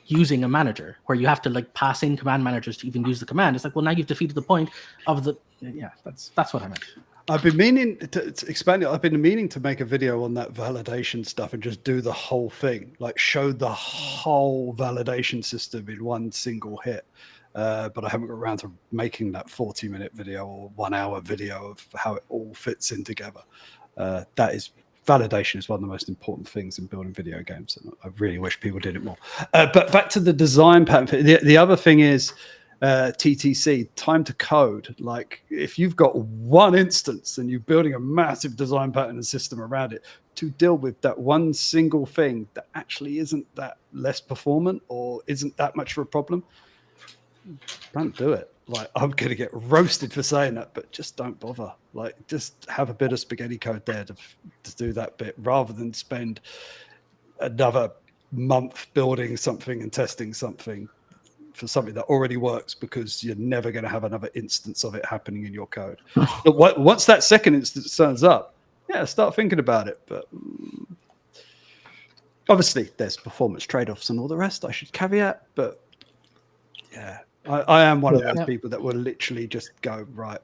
using a manager, where you have to like pass in command managers to even use the command. It's like, well, now you've defeated the point of the, yeah, that's what I meant. I've been meaning to expand it. I've been meaning to make a video on that validation stuff and just do the whole thing, like show the whole validation system in one single hit. But I haven't got around to making that 40-minute video or 1 hour video of how it all fits in together. Validation is one of the most important things in building video games. And I really wish people did it more. But back to the design pattern. The other thing is, TTC, time to code. Like if you've got one instance and you're building a massive design pattern and system around it to deal with that one single thing that actually isn't that less performant or isn't that much of a problem, don't do it. Like I'm going to get roasted for saying that, but just don't bother. Like just have a bit of spaghetti code there to do that bit rather than spend another month building something and testing something for something that already works, because you're never going to have another instance of it happening in your code. But once that second instance turns up, yeah, start thinking about it. But obviously there's performance trade-offs and all the rest, I should caveat. But yeah, I am one of those people that will literally just go, right,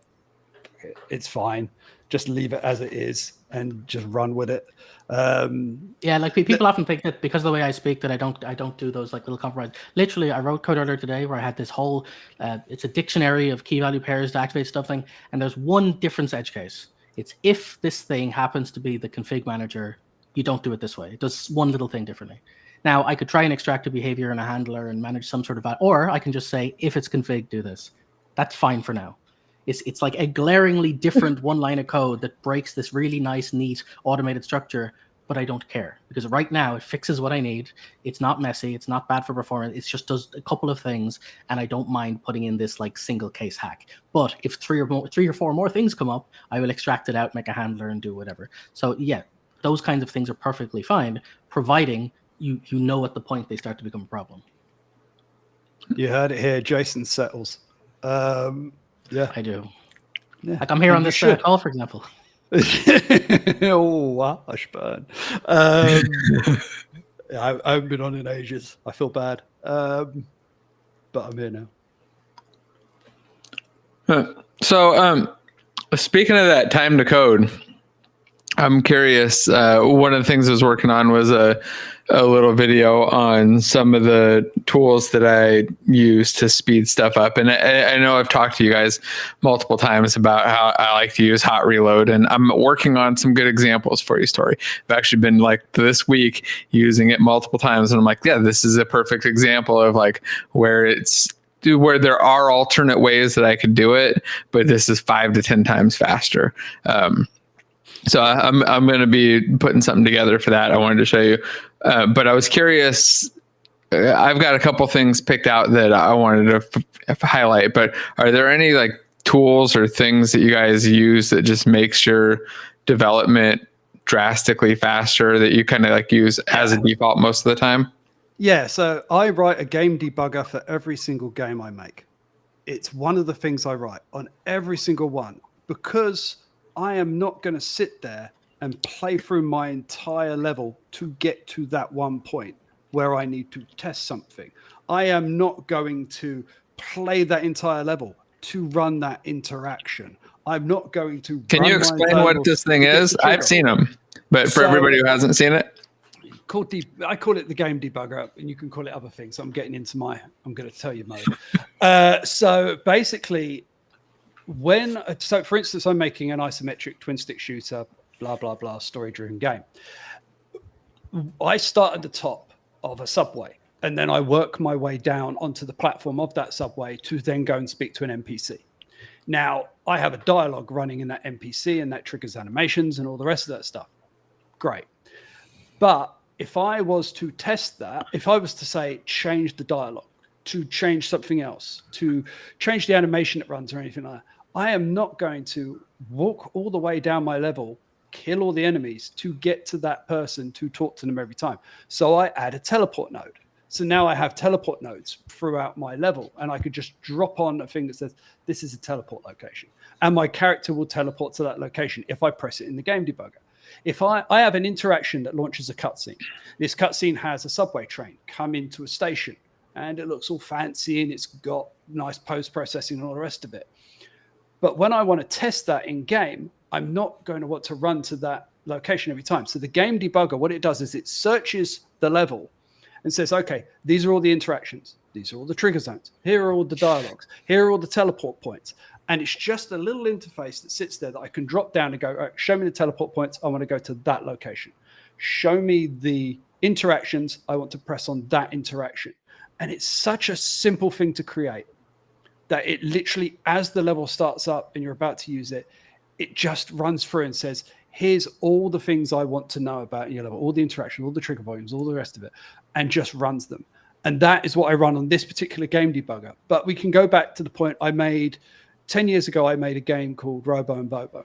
it's fine. Just leave it as it is and just run with it. Yeah, like people often think that because of the way I speak that I don't do those like little compromises. Literally, I wrote code earlier today where I had this whole it's a dictionary of key value pairs to activate stuff thing, and there's one difference edge case. It's if this thing happens to be the config manager, you don't do it this way. It does one little thing differently. Now I could try and extract a behavior in a handler and manage some sort of or I can just say if it's config, do this. That's fine for now. It's like a glaringly different one line of code that breaks this really nice, neat, automated structure, but I don't care because right now it fixes what I need. It's not messy. It's not bad for performance. It just does a couple of things, and I don't mind putting in this like single case hack. But if three or four more things come up, I will extract it out, make a handler, and do whatever. So yeah, those kinds of things are perfectly fine, providing you know at the point they start to become a problem. You heard it here. Jason settles. Yeah, I do. Yeah. Like I'm here on this call, for example. Oh, Ashburn. I haven't been on in ages. I feel bad. But I'm here now. So speaking of that time to code, I'm curious. One of the things I was working on was a little video on some of the tools that I use to speed stuff up. And I know I've talked to you guys multiple times about how I like to use hot reload, and I'm working on some good examples for you, Story. I've actually been like this week using it multiple times, and I'm like, yeah, this is a perfect example of like where there are alternate ways that I could do it, but this is 5 to 10 times faster. So I'm going to be putting something together for that. I wanted to show you, but I was curious. I've got a couple things picked out that I wanted to highlight. But are there any like tools or things that you guys use that just makes your development drastically faster that you kind of like use as a default most of the time? Yeah. So I write a game debugger for every single game I make. It's one of the things I write on every single one, because I am not going to sit there and play through my entire level to get to that one point where I need to test something. I am not going to play that entire level to run that interaction. I'm not going to. Can you explain what this thing is? I've seen them, but for everybody who hasn't seen it. I call it the game debugger, and you can call it other things. So I'm getting into I'm going to tell you mode. So basically, for instance, I'm making an isometric twin stick shooter, blah blah blah, story driven game. I start at the top of a subway, and then I work my way down onto the platform of that subway to then go and speak to an NPC. Now, I have a dialogue running in that NPC, and that triggers animations and all the rest of that stuff. Great. But if I was to test that, if I was to say, change the dialogue, to change something else, to change the animation that runs or anything like that, I am not going to walk all the way down my level, kill all the enemies to get to that person to talk to them every time. So I add a teleport node. So now I have teleport nodes throughout my level, and I could just drop on a thing that says, this is a teleport location. And my character will teleport to that location if I press it in the game debugger. If I have an interaction that launches a cutscene, this cutscene has a subway train come into a station, and it looks all fancy, and it's got nice post-processing and all the rest of it. But when I want to test that in game, I'm not going to want to run to that location every time. So the game debugger, what it does is it searches the level and says, okay, these are all the interactions. These are all the trigger zones. Here are all the dialogues. Here are all the teleport points. And it's just a little interface that sits there that I can drop down and go, all right, show me the teleport points. I want to go to that location. Show me the interactions. I want to press on that interaction. And it's such a simple thing to create that it literally, as the level starts up and you're about to use it, it just runs through and says, here's all the things I want to know about in your level, all the interaction, all the trigger volumes, all the rest of it, and just runs them. And that is what I run on this particular game debugger. But we can go back to the point I made 10 years ago. I made a game called Robo and Bobo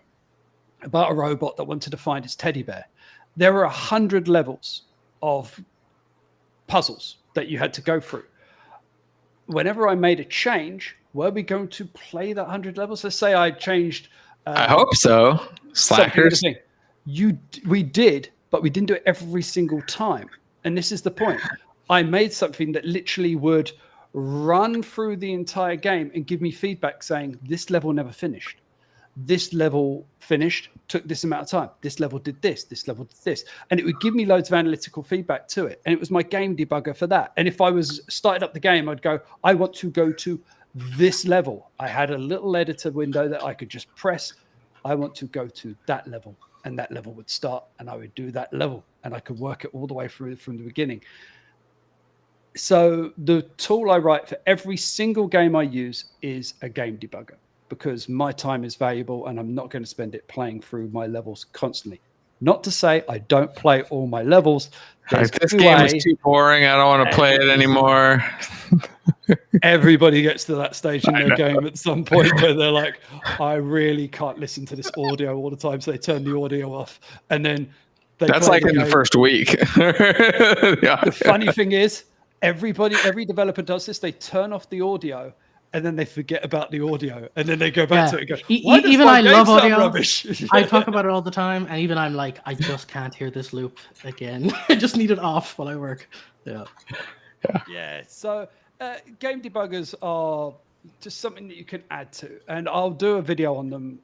about a robot that wanted to find his teddy bear. There were 100 levels of puzzles that you had to go through. Whenever I made a change, were we going to play that 100 levels? Let's say I changed... I hope so. Slackers. We did, but we didn't do it every single time. And this is the point. I made something that literally would run through the entire game and give me feedback saying, this level never finished. This level finished, took this amount of time. This level did this. This level did this. And it would give me loads of analytical feedback to it. And it was my game debugger for that. And if I was started up the game, I'd go, I want to go to this level. I had a little editor window that I could just press. I want to go to that level, and that level would start, and I would do that level, and I could work it all the way through from the beginning. So the tool I write for every single game I use is a game debugger, because my time is valuable and I'm not going to spend it playing through my levels constantly. Not to say I don't play all my levels. This game is too boring. I don't want to play it anymore. Everybody gets to that stage in their game at some point where they're like, I really can't listen to this audio all the time. So they turn the audio off. And then that's like in the first week. Yeah. The funny thing is, every developer does this. They turn off the audio and then they forget about the audio, and then they go back to it and go, even I love audio. Rubbish? I talk about it all the time, and even I'm like, I just can't hear this loop again. I just need it off while I work. Yeah. So game debuggers are just something that you can add to, and I'll do a video on them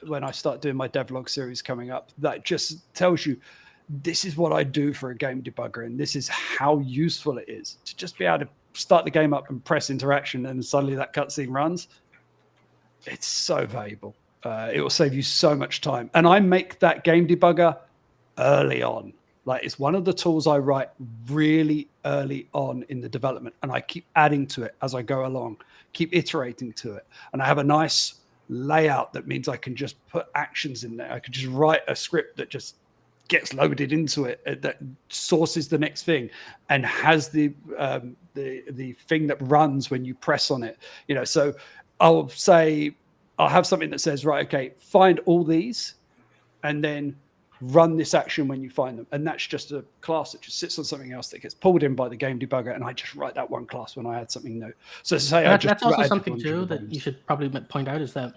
when I start doing my devlog series coming up. That just tells you, this is what I do for a game debugger, and this is how useful it is to just be able to start the game up and press interaction, and suddenly that cutscene runs. It's so valuable. It will save you so much time. And I make that game debugger early on. Like, it's one of the tools I write really early on in the development, and I keep adding to it as I go along, keep iterating to it. And I have a nice layout that means I can just put actions in there. I can just write a script that just gets loaded into it, that sources the next thing and has the thing that runs when you press on it. So I'll have something that says, right, okay, find all these and then run this action when you find them. And that's just a class that just sits on something else that gets pulled in by the game debugger. And I just write that one class when I add something new. So to say, that's also something too that you should probably point out is that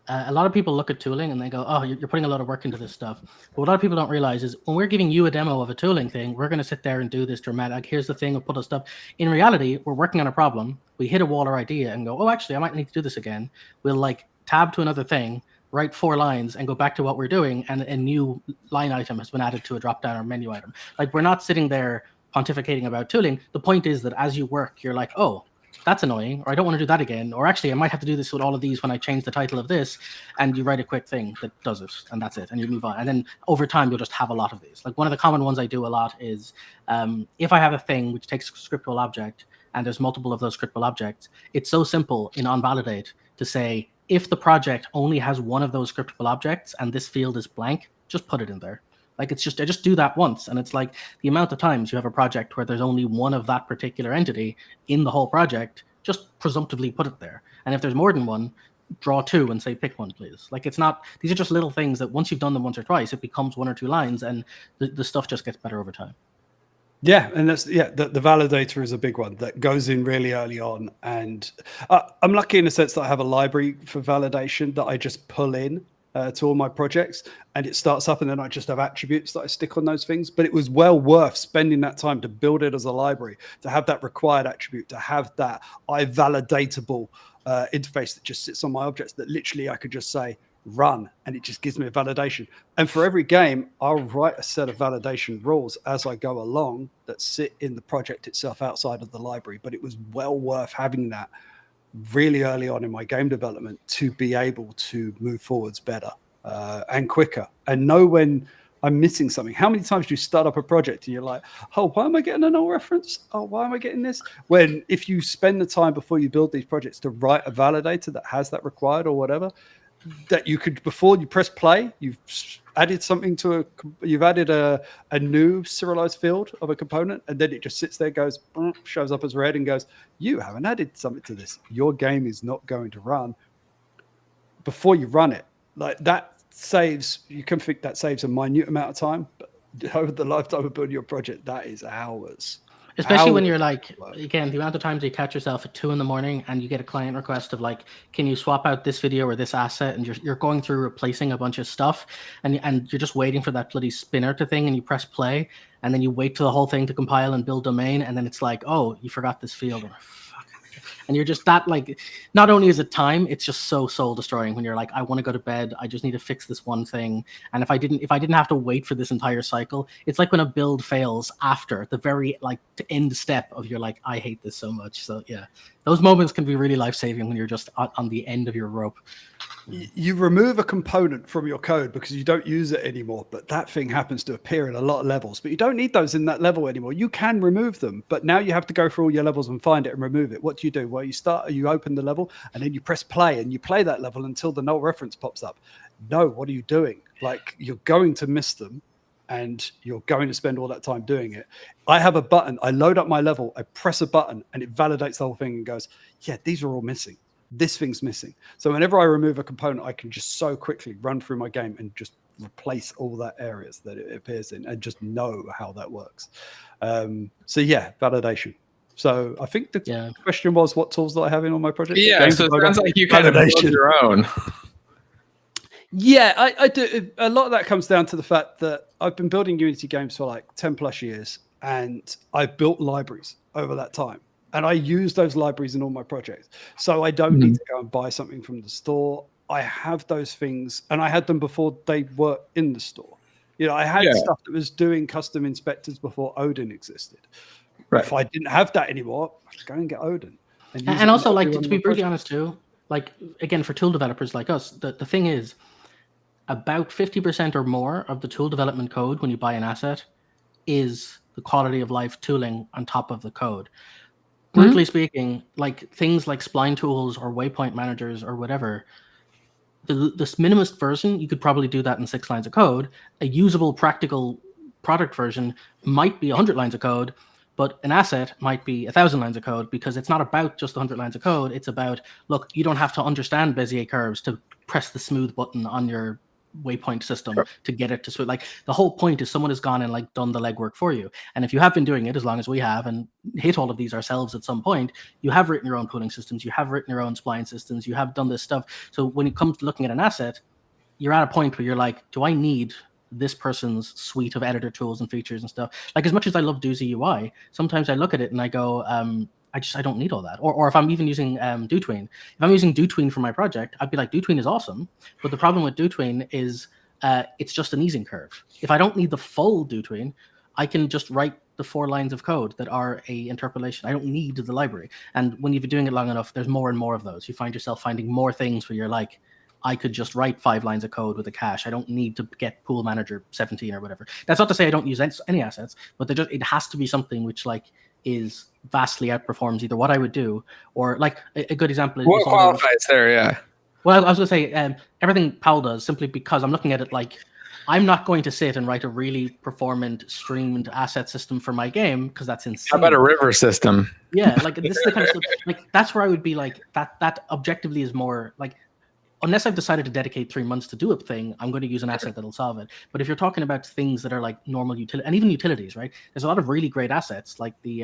a lot of people look at tooling and they go, oh, you're putting a lot of work into this stuff. But what a lot of people don't realize is when we're giving you a demo of a tooling thing, we're going to sit there and do this dramatic, here's the thing, we'll put a stuff. In reality, we're working on a problem. We hit a wall or idea and go, oh, actually, I might need to do this again. We'll tab to another thing, write 4 lines, and go back to what we're doing, and a new line item has been added to a drop-down or menu item. Like, we're not sitting there pontificating about tooling. The point is that as you work, you're like, oh, that's annoying, or I don't want to do that again, or actually I might have to do this with all of these when I change the title of this, and you write a quick thing that does it, and that's it, and you move on. And then over time, you'll just have a lot of these. Like, one of the common ones I do a lot is if I have a thing which takes a scriptable object, and there's multiple of those scriptable objects, it's so simple in onValidate to say, if the project only has one of those scriptable objects and this field is blank, just put it in there. Like, it's just, I just do that once. And it's like the amount of times you have a project where there's only one of that particular entity in the whole project, just presumptively put it there. And if there's more than one, draw 2 and say, pick one, please. Like, it's not, these are just little things that once you've done them once or twice, it becomes 1 or 2 lines, and the stuff just gets better over time. Yeah, and that's the validator is a big one that goes in really early on. And I'm lucky in the sense that I have a library for validation that I just pull in to all my projects, and it starts up, and then I just have attributes that I stick on those things. But it was well worth spending that time to build it as a library, to have that required attribute, to have that validatable interface that just sits on my objects that literally I could just say run, and it just gives me a validation. And for every game, I'll write a set of validation rules as I go along that sit in the project itself outside of the library. But it was well worth having that really early on in my game development to be able to move forwards better and quicker, and know when I'm missing something. How many times do you start up a project and you're like, oh, why am I getting a null reference? Oh, why am I getting this? When if you spend the time before you build these projects to write a validator that has that required or whatever, that you could, before you press play, you've added something to you've added a new serialized field of a component, and then it just sits there, goes, shows up as red and goes, you haven't added something to this. Your game is not going to run before you run it. Like, that saves, you can think that saves a minute amount of time, but over the lifetime of building your project, that is hours. Especially when you're like, again, the amount of times you catch yourself at 2 a.m. and you get a client request of like, can you swap out this video or this asset? And you're going through replacing a bunch of stuff, and you're just waiting for that bloody spinner to thing, and you press play, and then you wait for the whole thing to compile and build domain, and then it's like, oh, you forgot this field. And you're just that, like, not only is it time, it's just so soul destroying when you're like, I want to go to bed. I just need to fix this one thing. And if I didn't have to wait for this entire cycle, it's like when a build fails after the very like end step of you're like, I hate this so much. So yeah, those moments can be really life-saving when you're just on the end of your rope. You remove a component from your code because you don't use it anymore, but that thing happens to appear in a lot of levels, but you don't need those in that level anymore. You can remove them, but now you have to go through all your levels and find it and remove it. What do you do? Well, you open the level, and then you press play, and you play that level until the null reference pops up. No, what are you doing? Like, you're going to miss them, and you're going to spend all that time doing it. I have a button. I load up my level. I press a button, and it validates the whole thing and goes, yeah, these are all missing. This thing's missing. So whenever I remove a component, I can just so quickly run through my game and just replace all that areas that it appears in, and just know how that works. So yeah, validation. So I think the question was, what tools do I have in all my projects? Yeah, so it sounds like you kind of build your own. Yeah, I do. A lot of that comes down to the fact that I've been building Unity games for like 10 plus years, and I've built libraries over that time. And I use those libraries in all my projects. So I don't need to go and buy something from the store. I have those things, and I had them before they were in the store. You know, I had stuff that was doing custom inspectors before Odin existed. Right. If I didn't have that anymore, I'd go and get Odin. And also, like, to be brutally honest too, like, again, for tool developers like us, the thing is, about 50% or more of the tool development code when you buy an asset is the quality of life tooling on top of the code. Brutally speaking, like things like spline tools or waypoint managers or whatever, this minimalist version, you could probably do that in 6 lines of code. A usable, practical product version might be 100 lines of code, but an asset might be 1,000 lines of code, because it's not about just 100 lines of code. It's about, look, you don't have to understand Bezier curves to press the smooth button on your waypoint system to get it to switch. Like, the whole point is someone has gone and like done the legwork for you. And if you have been doing it as long as we have and hit all of these ourselves at some point, you have written your own pooling systems, you have written your own spline systems, you have done this stuff. So when it comes to looking at an asset, you're at a point where you're like, do I need this person's suite of editor tools and features and stuff? Like, as much as I love Doozy UI, sometimes I look at it and I go, I don't need all that. Or if I'm even using DoTween, if I'm using DoTween for my project, I'd be like, DoTween is awesome, but the problem with DoTween is it's just an easing curve. If I don't need the full DoTween, I can just write the 4 lines of code that are a interpolation. I don't need the library. And when you've been doing it long enough, there's more and more of those. You find yourself finding more things where you're like, I could just write 5 lines of code with a cache. I don't need to get Pool Manager 17 or whatever. That's not to say I don't use any assets, but it has to be something which like is vastly outperforms either what I would do or like a good example is what qualifies there. Yeah. Well, I was going to say everything Powell does simply because I'm looking at it like I'm not going to sit and write a really performant streamed asset system for my game because that's insane. How about a river system? Yeah, like this is the kind of stuff. Like that's where I would be like that objectively is more like. Unless I've decided to dedicate 3 months to do a thing, I'm going to use an asset that'll solve it. But if you're talking about things that are like normal utility and even utilities, right? There's a lot of really great assets. Like the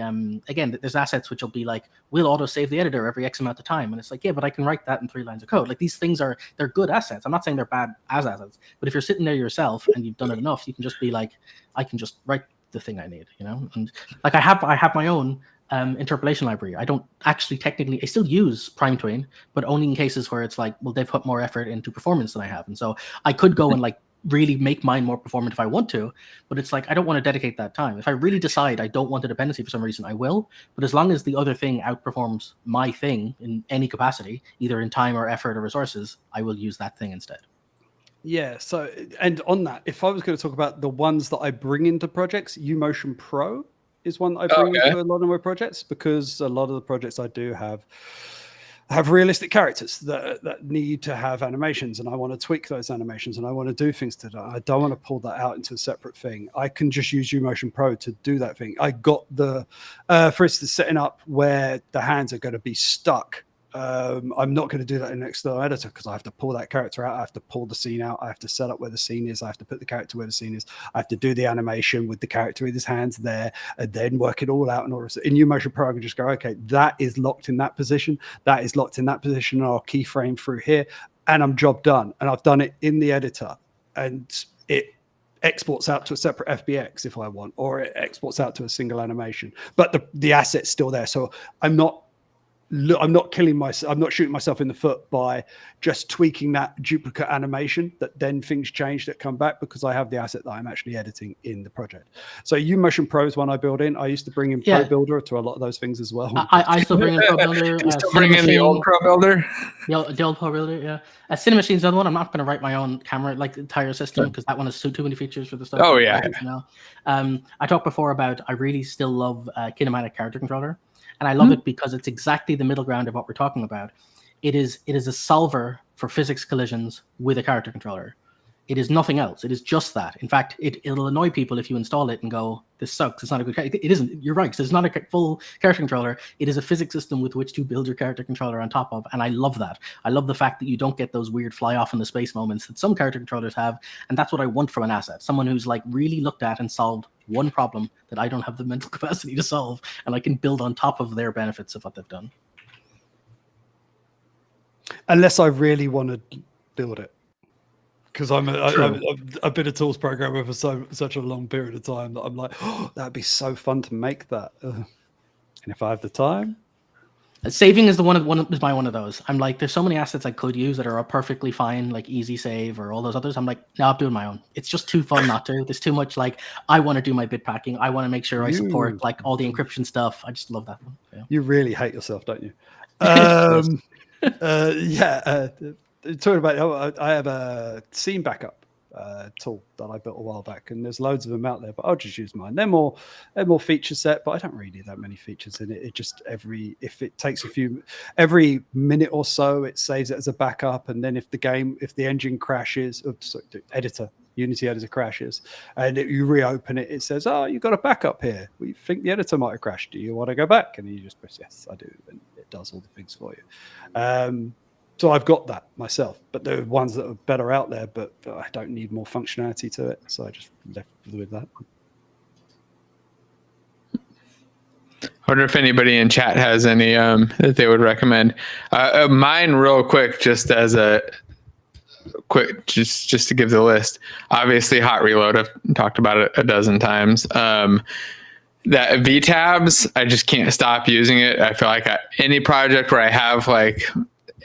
again, there's assets which will be like, we'll auto save the editor every X amount of time, and it's like, yeah, but I can write that in 3 lines of code. Like these things they're good assets. I'm not saying they're bad as assets, but if you're sitting there yourself and you've done it enough, you can just be like, I can just write the thing I need, you know. And like I have my own. Interpolation library. I don't actually technically, I still use PrimeTween, but only in cases where it's like, well, they've put more effort into performance than I have. And so I could go and like really make mine more performant if I want to, but it's like, I don't want to dedicate that time. If I really decide I don't want a dependency for some reason, I will. But as long as the other thing outperforms my thing in any capacity, either in time or effort or resources, I will use that thing instead. Yeah. So, and on that, if I was going to talk about the ones that I bring into projects, UMotion Pro is one that I bring into a lot of my projects because a lot of the projects I do have realistic characters that need to have animations, and I want to tweak those animations and I want to do things to that. I don't want to pull that out into a separate thing. I can just use UMotion Pro to do that thing. I got the, for instance, setting up where the hands are going to be stuck. I'm not going to do that in an external editor because I have to pull that character out. I have to pull the scene out. I have to set up where the scene is. I have to put the character where the scene is. I have to do the animation with the character with his hands there and then work it all out. And all in UMotion Pro, I can just go, okay, that is locked in that position. That is locked in that position. And I'll keyframe through here and I'm job done. And I've done it in the editor and it exports out to a separate FBX if I want, or it exports out to a single animation, but the asset's still there. So I'm not killing myself. I'm not shooting myself in the foot by just tweaking that duplicate animation that then things change that come back because I have the asset that I'm actually editing in the project. So UMotion Pro is one I build in. I used to bring in Pro Builder to a lot of those things as well. I still bring in Pro Builder. Still bring in the old Pro Builder? The old Pro Builder, yeah. Cinemachine's another one. I'm not going to write my own camera, like the entire system, because that one has too many features for the stuff. Oh, yeah. I talked before about I really still love Kinematic Character Controller. And I love it because it's exactly the middle ground of what we're talking about. It is a solver for physics collisions with a character controller. It is nothing else. It is just that. In fact, it'll annoy people if you install it and go, this sucks. It's not a good character. It isn't. You're right. It's not a full character controller. It is a physics system with which to build your character controller on top of. And I love that. I love the fact that you don't get those weird fly off in the space moments that some character controllers have. And that's what I want from an asset. Someone who's like really looked at and solved one problem that I don't have the mental capacity to solve. And I can build on top of their benefits of what they've done. Unless I really want to build it. Because I've been a tools programmer for such a long period of time that I'm like, oh, that'd be so fun to make that. And if I have the time, saving is one of those. I'm like, there's so many assets I could use that are perfectly fine, like easy save or all those others. I'm like, no, I'm doing my own. It's just too fun not to. There's too much like I want to do my bit packing. I want to make sure I support like all the encryption stuff. I just love that one. Yeah. You really hate yourself, don't you? Talking about, I have a scene backup tool that I built a while back, and there's loads of them out there, but I'll just use mine. They're more feature set, but I don't really need that many features in it. It just if it takes every minute or so, it saves it as a backup, and then if the engine crashes, Unity editor crashes, and you reopen it, it says, "Oh, you've got a backup here. We think the editor might have crashed. Do you want to go back?" And you just press yes, I do, and it does all the things for you. So I've got that myself, but there are ones that are better out there, but I don't need more functionality to it. So I just left with that. I wonder if anybody in chat has any that they would recommend. Mine real quick, just as a quick, just to give the list. Obviously, Hot Reload. I've talked about it a dozen times. that VTabs, I just can't stop using it. I feel like any project where I have like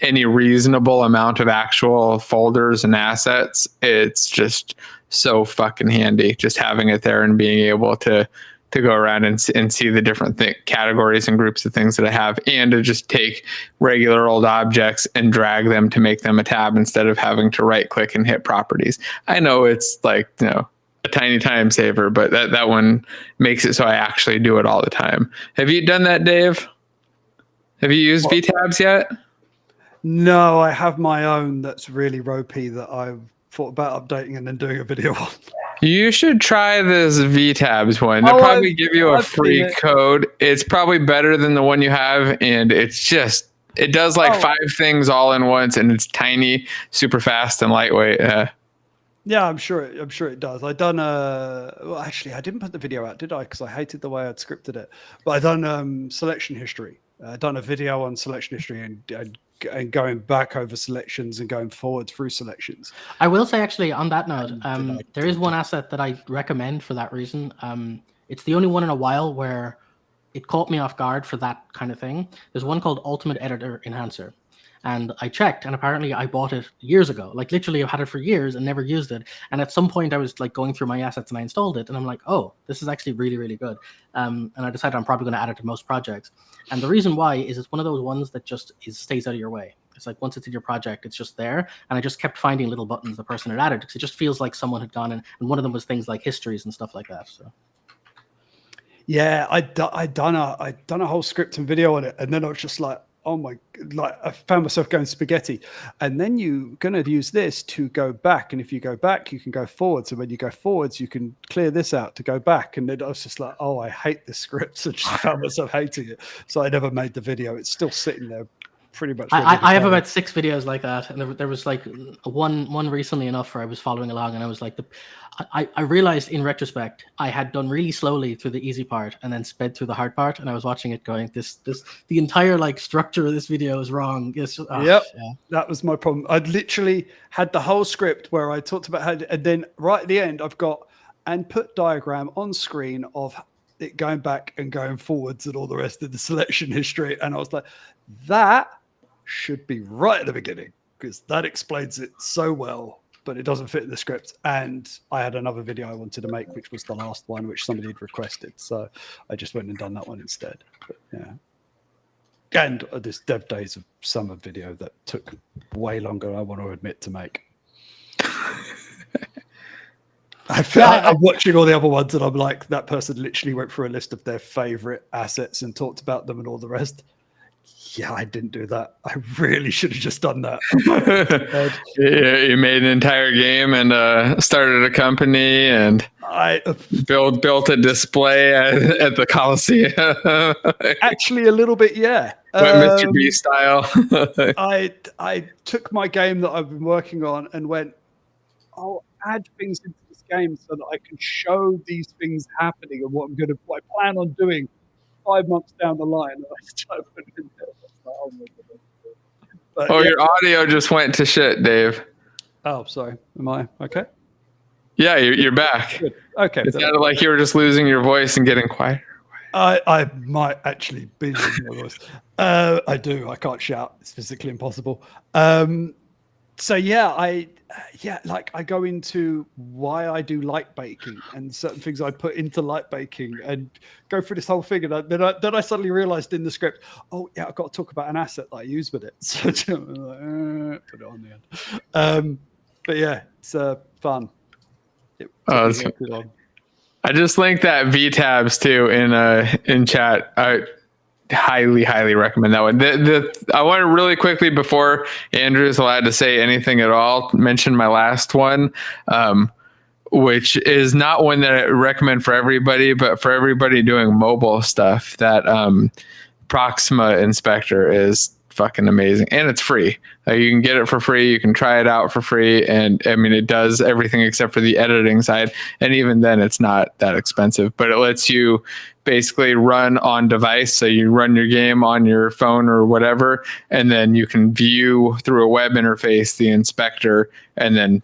any reasonable amount of actual folders and assets, it's just so fucking handy just having it there and being able to go around and see the different categories and groups of things that I have, and to just take regular old objects and drag them to make them a tab instead of having to right click and hit properties. I know it's like, a tiny time saver, but that one makes it so I actually do it all the time. Have you done that, Dave? Have you used VTabs yet? No, I have my own that's really ropey that I've thought about updating and then doing a video on. You should try this VTabs one. They'll probably give you a free code. It's probably better than the one you have, and it does like 5 things all in once, and it's tiny, super fast, and lightweight. Yeah, I'm sure it does. I done well, actually, I didn't put the video out, did I? Because I hated the way I'd scripted it. But I done selection history. I done a video on selection history and going back over selections and going forward through selections. I will say, actually, on that note, there is one asset that I recommend for that reason. It's the only one in a while where it caught me off guard for that kind of thing. There's one called Ultimate Editor Enhancer. And I checked, and apparently I bought it years ago. Like, literally, I've had it for years and never used it. And at some point, I was like going through my assets and I installed it, and I'm like, oh, this is actually really, really good. And I decided I'm probably going to add it to most projects. And the reason why is it's one of those ones that just stays out of your way. It's like once it's in your project, it's just there. And I just kept finding little buttons the person had added because it just feels like someone had gone in, and one of them was things like histories and stuff like that. So. Yeah, I done a whole script and video on it, and then I was just like, oh my, like I found myself going spaghetti. And then you're going to use this to go back. And if you go back, you can go forwards. And when you go forwards, you can clear this out to go back. And then I was just like, oh, I hate this script. I just found myself hating it. So I never made the video. It's still sitting there pretty much. I have about 6 videos like that. And there was like one recently enough where I was following along, and I was like, I realized in retrospect I had done really slowly through the easy part and then sped through the hard part, and I was watching it going, the entire like structure of this video is wrong. Yeah. That was my problem. I'd literally had the whole script where I talked about how, and then right at the end I've got and put diagram on screen of it going back and going forwards and all the rest of the selection history, and I was like, that should be right at the beginning because that explains it so well. But it doesn't fit in the script. And I had another video I wanted to make, which was the last one, which somebody had requested. So I just went and done that one instead. But, yeah. And this Dev Days of Summer video that took way longer than I want to admit to make. I'm watching all the other ones and I'm like, that person literally went through a list of their favorite assets and talked about them and all the rest. Yeah, I didn't do that. I really should have just done that. Yeah, you made an entire game and started a company and I built a display at the Coliseum. Actually, a little bit, yeah. Mr. B style. I took my game that I've been working on and went, I'll add things into this game so that I can show these things happening and what I plan on doing 5 months down the line. And I started putting it in there. Oh, my God. But, yeah. Your audio just went to shit, Dave. Oh, sorry. Am I okay? Yeah, you're back. Good. Okay. It sounded like you were just losing your voice and getting quieter. I might actually be losing my voice. I do. I can't shout. It's physically impossible. So yeah, I go into why I do light baking and certain things I put into light baking and go through this whole thing. And then I suddenly realized in the script, oh yeah, I've got to talk about an asset that I use with it. So I'm like, put it on the end. But yeah, it's fun. I just linked that VTabs too in chat. I highly recommend that one. I want to really quickly, before Andrew is allowed to say anything at all, mention my last one, which is not one that I recommend for everybody, but for everybody doing mobile stuff. That Proxima Inspector is fucking amazing, and it's free. You can get it for free. You can try it out for free, and I mean, it does everything except for the editing side, and even then, it's not that expensive. But it lets you basically run on device, so you run your game on your phone or whatever, and then you can view through a web interface the inspector, and then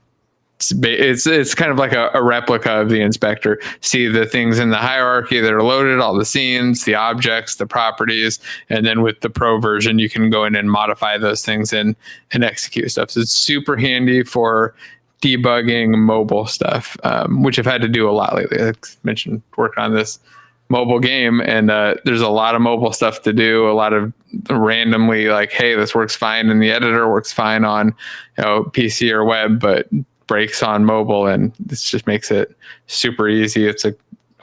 it's kind of like a replica of the inspector. See the things in the hierarchy that are loaded, all the scenes, the objects, the properties, and then with the pro version, you can go in and modify those things and execute stuff. So it's super handy for debugging mobile stuff, which I've had to do a lot lately. Like I mentioned, working on this mobile game, and there's a lot of mobile stuff to do, a lot of randomly like, hey, this works fine in the editor, works fine on PC or web, but breaks on mobile, and this just makes it super easy. It's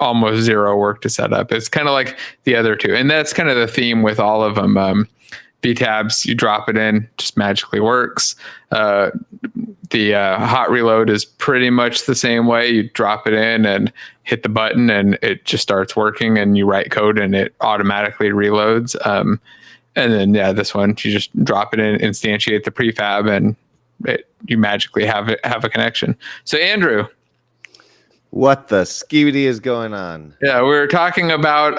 almost zero work to set up. It's kind of like the other two, and that's kind of the theme with all of them. VTabs, you drop it in, just magically works. The hot reload is pretty much the same way. You drop it in and hit the button, and it just starts working, and you write code and it automatically reloads. And then this one, you just drop it in, instantiate the prefab, and you magically have a connection. So Andrew, what the skivity is going on? Yeah, we were talking about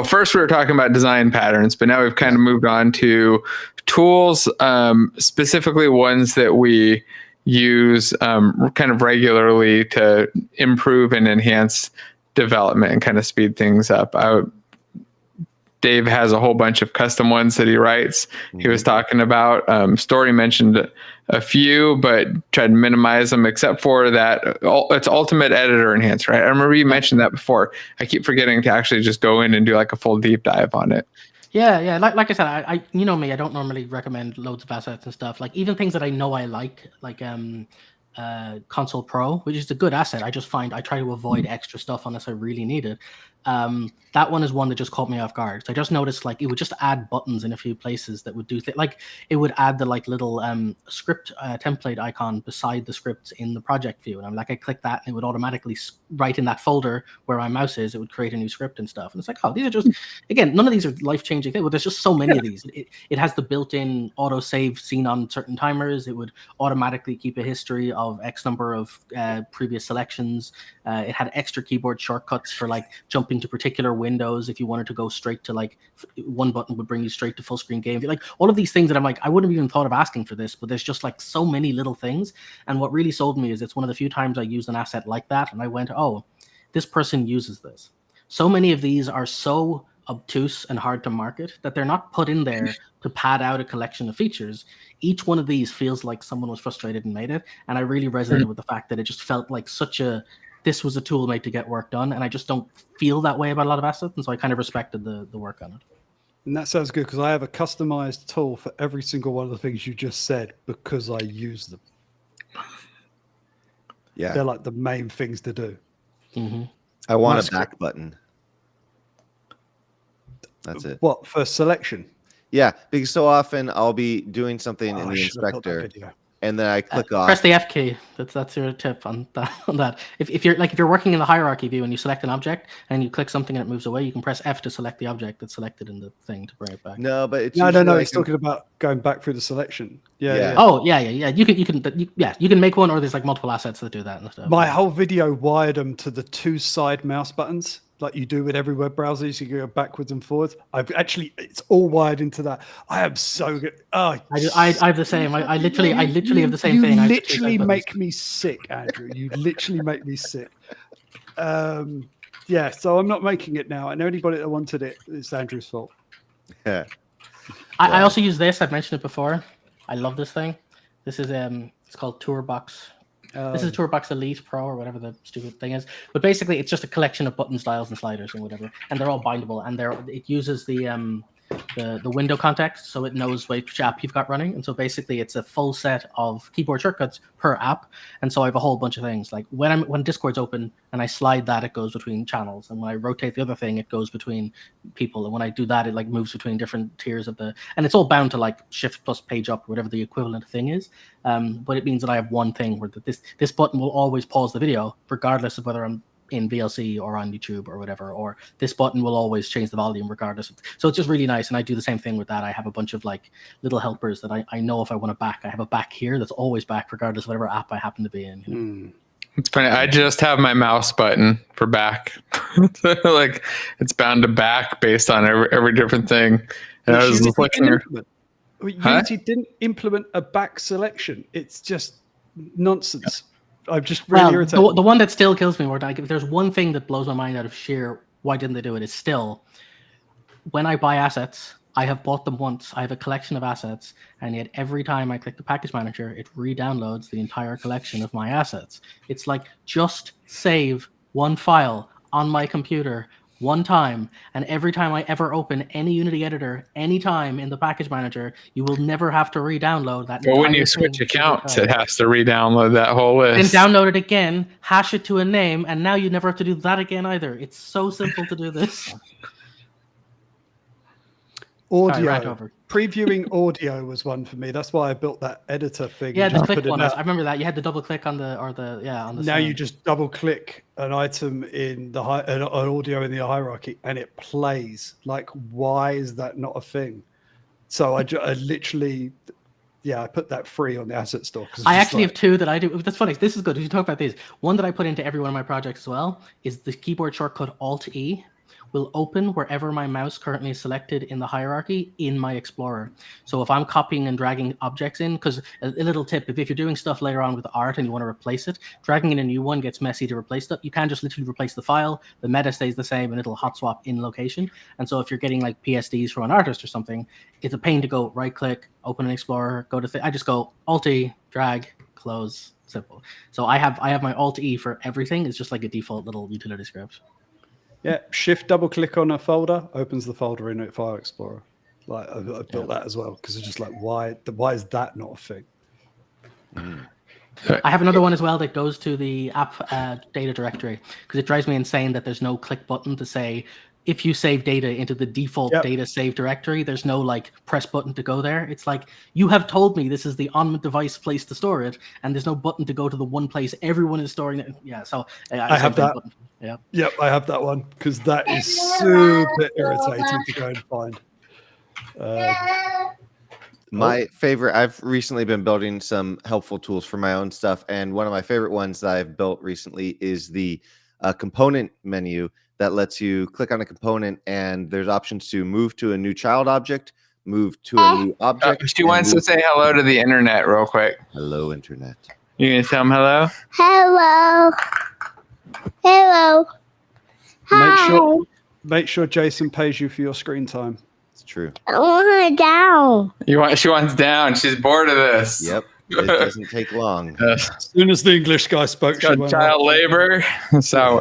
first we were talking about design patterns, but now we've kind of moved on to tools, specifically ones that we use kind of regularly to improve and enhance development and kind of speed things up. Dave has a whole bunch of custom ones that he writes. He was talking about Story mentioned a few, but tried to minimize them, except for that it's ultimate editor enhancer. Right? I remember you mentioned that before. I keep forgetting to actually just go in and do like a full deep dive on it. Yeah. Like I said, I you know me, I don't normally recommend loads of assets and stuff. Like even things that I know I like Console Pro, which is a good asset. I just find I try to avoid extra stuff unless I really need it. That one is one that just caught me off guard. So I just noticed like it would just add buttons in a few places that would do like it would add the like little script template icon beside the scripts in the project view, and I'm like, I click that and it would automatically right in that folder where my mouse is, it would create a new script and stuff. And it's like, oh, these are just, again, none of these are life-changing things, but there's just so many of these. It has the built-in auto save seen on certain timers. It would automatically keep a history of X number of previous selections. It had extra keyboard shortcuts for like jumping to particular windows. If you wanted to go straight to like one button would bring you straight to full screen game. Like all of these things that I'm like, I wouldn't have even thought of asking for this, but there's just like so many little things. And what really sold me is it's one of the few times I used an asset like that. And I went, oh, this person uses this. So many of these are so obtuse and hard to market that they're not put in there to pad out a collection of features. Each one of these feels like someone was frustrated and made it. And I really resonated with the fact that it just felt like this was a tool made to get work done, and I just don't feel that way about a lot of assets, and so I kind of respected the work on it. And that sounds good because I have a customized tool for every single one of the things you just said because I use them. Yeah, they're like the main things to do. Mm-hmm. I want a back button. That's it. What, for selection? Yeah, because so often I'll be doing something in the inspector, and then I click off. Press the F key. That's your tip on that. If you're working in the hierarchy view and you select an object and you click something and it moves away, you can press F to select the object that's selected in the thing to bring it back. No, but it's no. He's talking about going back through the selection. Yeah. Oh, yeah. You can make one, or there's like multiple assets that do that and stuff. My whole video wired them to the two side mouse buttons, like you do with every web browser, so you can go backwards and forwards. It's all wired into that. I am so good. Oh, I have the same. I literally have the same thing. You literally make me sick, Andrew. You literally make me sick. Yeah, so I'm not making it now. And anybody that wanted it, it's Andrew's fault. Yeah. I also use this. I've mentioned it before. I love this thing. This is it's called Tourbox. This is Tourbox Elite Pro or whatever the stupid thing is. But basically, it's just a collection of button styles and sliders and whatever, and they're all bindable. And it uses the window context, so it knows which app you've got running. And so basically, it's a full set of keyboard shortcuts per app. And so I have a whole bunch of things. Like when Discord's open and I slide that, it goes between channels. And when I rotate the other thing, it goes between people. And when I do that, it like moves between different tiers of and it's all bound to like shift plus page up, or whatever the equivalent thing is. But it means that I have one thing where this button will always pause the video, regardless of whether I'm in VLC or on YouTube or whatever, or this button will always change the volume regardless. So it's just really nice. And I do the same thing with that. I have a bunch of like little helpers that I know if I want to back, I have a back here that's always back regardless of whatever app I happen to be in. You know? It's funny. I just have my mouse button for back. Like it's bound to back based on every different thing. And I was looking. Unity didn't implement a back selection. It's just nonsense. I'm just really irritated. The one that still kills me more, if there's one thing that blows my mind out of sheer why didn't they do it, is still when I buy assets, I have bought them once. I have a collection of assets, and yet every time I click the package manager, it re-downloads the entire collection of my assets. It's like, just save one file on my computer one time, and every time I ever open any Unity editor, anytime in the package manager, you will never have to re-download that. But when you switch accounts, it has to re-download that whole list. Then download it again, hash it to a name, and now you never have to do that again either. It's so simple to do this. Audio. Previewing audio was one for me. That's why I built that editor thing. Yeah, the click one. I remember that. You had to double click on the on the now sound. You just double click an item in the an audio in the hierarchy and it plays. Like, why is that not a thing? So I literally, I put that free on the asset store. I actually have two that I do. That's funny. This is good. You talk about these. One that I put into every one of my projects as well is the keyboard shortcut Alt-E. Will open wherever my mouse currently is selected in the hierarchy in my Explorer. So if I'm copying and dragging objects in, because a little tip, if you're doing stuff later on with art and you want to replace it, dragging in a new one gets messy to replace stuff. You can't just literally replace the file. The meta stays the same and it'll hot swap in location. And so if you're getting like PSDs from an artist or something, it's a pain to go right click, open an Explorer, go to I just go Alt-E, drag, close, simple. So I have my Alt-E for everything. It's just like a default little utility script. Yeah, shift double click on a folder, opens the folder in File Explorer. Like I built that as well because it's just like, why is that not a thing? I have another one as well that goes to the app data directory because it drives me insane that there's no click button to say, if you save data into the default data save directory, there's no like press button to go there. It's like, you have told me this is the on-device place to store it, and there's no button to go to the one place everyone is storing it. Yeah, so I have that. Yeah. Yep, I have that one because that is super irritating to go and find. My favorite, I've recently been building some helpful tools for my own stuff, and one of my favorite ones that I've built recently is the component menu that lets you click on a component and there's options to move to a new child object, move to a new object. She wants to say hello to the internet real quick. Hello, internet. You gonna tell them hello? Hello. Hello. Hi. Make sure Jason pays you for your screen time. It's true. I want her down. She wants down. She's bored of this. Yep. It doesn't take long. As soon as the English guy spoke, she went child labor. So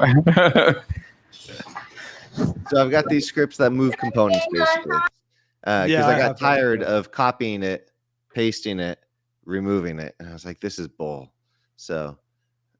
I've got these scripts that move components basically. Because I got tired of copying it, pasting it, removing it, and I was like, "This is bull." So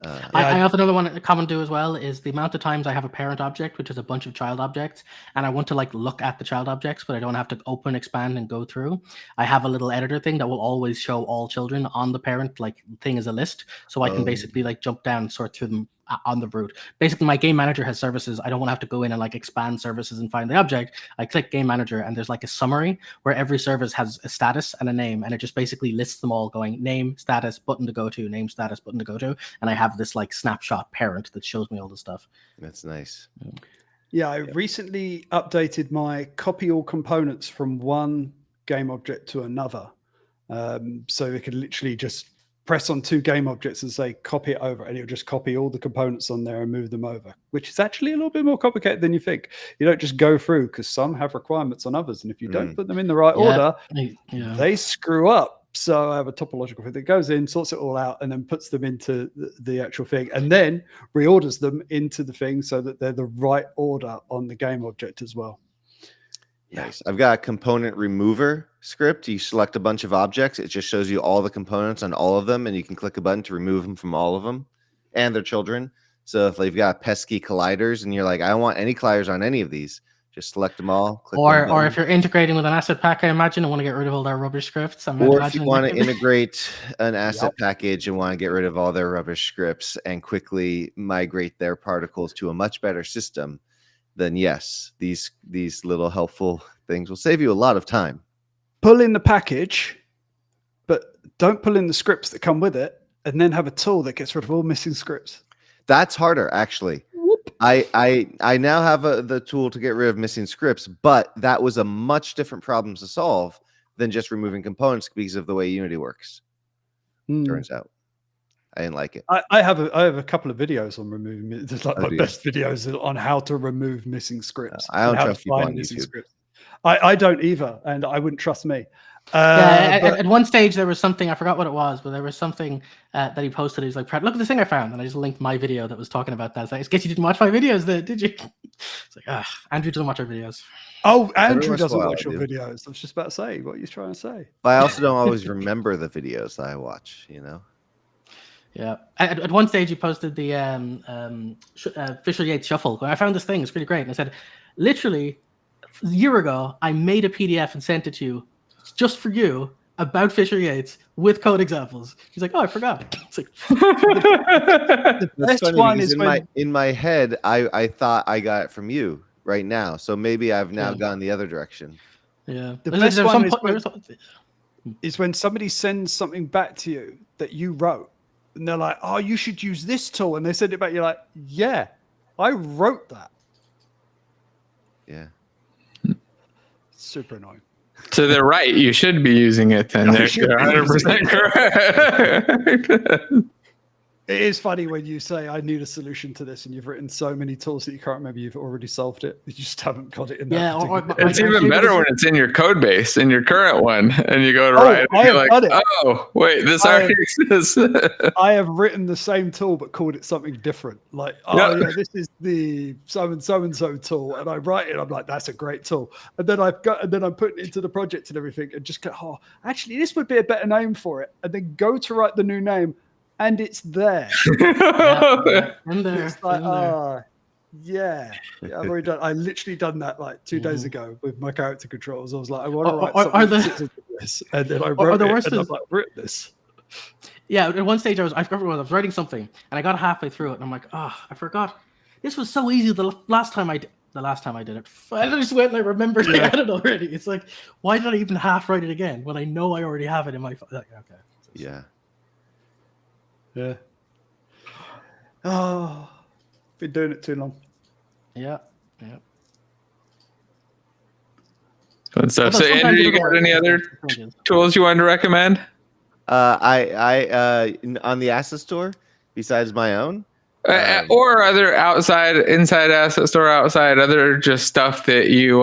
I have another one common do as well is the amount of times I have a parent object, which is a bunch of child objects, and I want to like look at the child objects, but I don't have to open, expand, and go through. I have a little editor thing that will always show all children on the parent like thing as a list, so I can basically like jump down and sort through them on the root. Basically, my game manager has services. I don't want to have to go in and like expand services and find the object. I click game manager and there's like a summary where every service has a status and a name, and it just basically lists them all going name, status, button to go to, name, status, button to go to, and I have this like snapshot parent that shows me all the stuff. That's nice. Yeah, I recently updated my copy all components from one game object to another. So it could literally just press on two game objects and say copy it over, and it'll just copy all the components on there and move them over, which is actually a little bit more complicated than you think. You don't just go through because some have requirements on others, and if you don't put them in the right order, they screw up. So I have a topological thing that goes in, sorts it all out, and then puts them into the actual thing, and then reorders them into the thing so that they're the right order on the game object as well. Nice. I've got a component remover script. You select a bunch of objects. It just shows you all the components on all of them, and you can click a button to remove them from all of them and their children. So if you've got pesky colliders and you're like, I don't want any colliders on any of these, just select them all. Click or if you're integrating with an asset pack, I imagine, and want to get rid of all their rubbish scripts. Or if you want to integrate an asset package and want to get rid of all their rubbish scripts and quickly migrate their particles to a much better system, then yes, these little helpful things will save you a lot of time. Pull in the package, but don't pull in the scripts that come with it, and then have a tool that gets rid of all missing scripts. That's harder, actually. I now have the tool to get rid of missing scripts, but that was a much different problem to solve than just removing components because of the way Unity works. Turns out. I didn't like it. I have a couple of videos on removing. There's like my do you? best videos on how to remove missing scripts. I don't and how trust to people find on missing YouTube. scripts. I don't either, and I wouldn't trust me. At one stage there was something, I forgot what it was, but there was something that he posted. He was like, "Look at this thing I found," and I just linked my video that was talking about that. It's like, I guess you didn't watch my videos, then, did you? It's like, Andrew doesn't watch our videos. Oh, Andrew once in a doesn't while, watch I your do. videos. I was just about to say, what are you trying to say? But I also don't always remember the videos that I watch, you know? Yeah. At one stage, he posted the Fisher Yates Shuffle. I found this thing. It's pretty great. And I said, literally, a year ago, I made a PDF and sent it to you just for you about Fisher Yates with code examples. He's like, oh, I forgot. It's like, the That's best funny one because is when in my head, I thought I got it from you right now. So maybe I've now gone the other direction. yeah. the best one is when somebody sends something back to you that you wrote, and they're like, "Oh, you should use this tool," and they send it back. You're like, "Yeah, I wrote that." Yeah. Super annoying. So they're right. You should be using it then. No, They're you should be 100% correct. It is funny when you say, "I need a solution to this," and you've written so many tools that you can't remember you've already solved it. You just haven't got it in there. Yeah, It's even better when it's in your code base, in your current one, and you go to write it. I And you're have like, done it. oh, wait, this already exists. I have written the same tool but called it something different. Like, yeah, this is the so and so tool, and I write it. I'm like, that's a great tool, and then I'm putting it into the project and everything, and just go, oh, actually, this would be a better name for it, and then go to write the new name, and it's there. In there. It's like, yeah, I've already done. I literally done that like 2 days ago with my character controls. I was like, I want to write something that sits into this, and then I wrote it, and I was like, I've written this. Yeah, at one stage I was writing something, and I got halfway through it, and I'm like, I forgot. This was so easy the last time I did it. I just went and I remembered I had it already. It's like, why did I even half write it again when I know I already have it in my like, okay. Yeah. Yeah. Oh, been doing it too long. Yeah. Good stuff. So, Andrew, you got any other tools you wanted to recommend? I on the asset store besides my own, or other inside asset store, outside other just stuff that you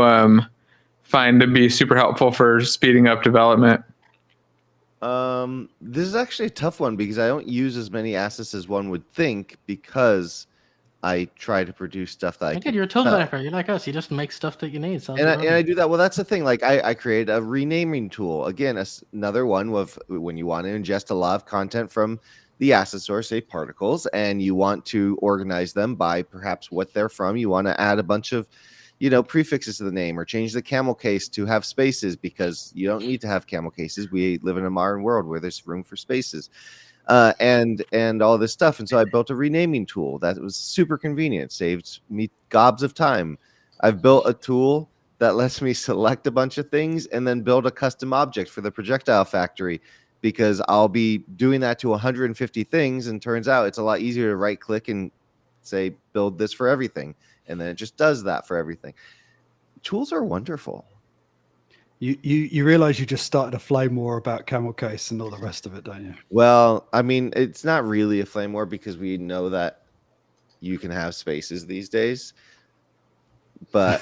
find to be super helpful for speeding up development. This is actually a tough one because I don't use as many assets as one would think because I try to produce stuff that I can. You're a tool developer. You're like us. You just make stuff that you need. And I do that. Well, that's the thing. Like I created a renaming tool. Again, another one of when you want to ingest a lot of content from the asset store, say particles, and you want to organize them by perhaps what they're from. You want to add a bunch of prefixes to the name or change the camel case to have spaces because you don't need to have camel cases. We live in a modern world where there's room for spaces and all this stuff. And so I built a renaming tool that was super convenient, saved me gobs of time. I've built a tool that lets me select a bunch of things and then build a custom object for the projectile factory because I'll be doing that to 150 things. And turns out it's a lot easier to right click and say, build this for everything. And then it just does that for everything. Tools are wonderful. You realize you just started a flame war about camel case and all the rest of it, don't you? Well, I mean, it's not really a flame war because we know that you can have spaces these days. But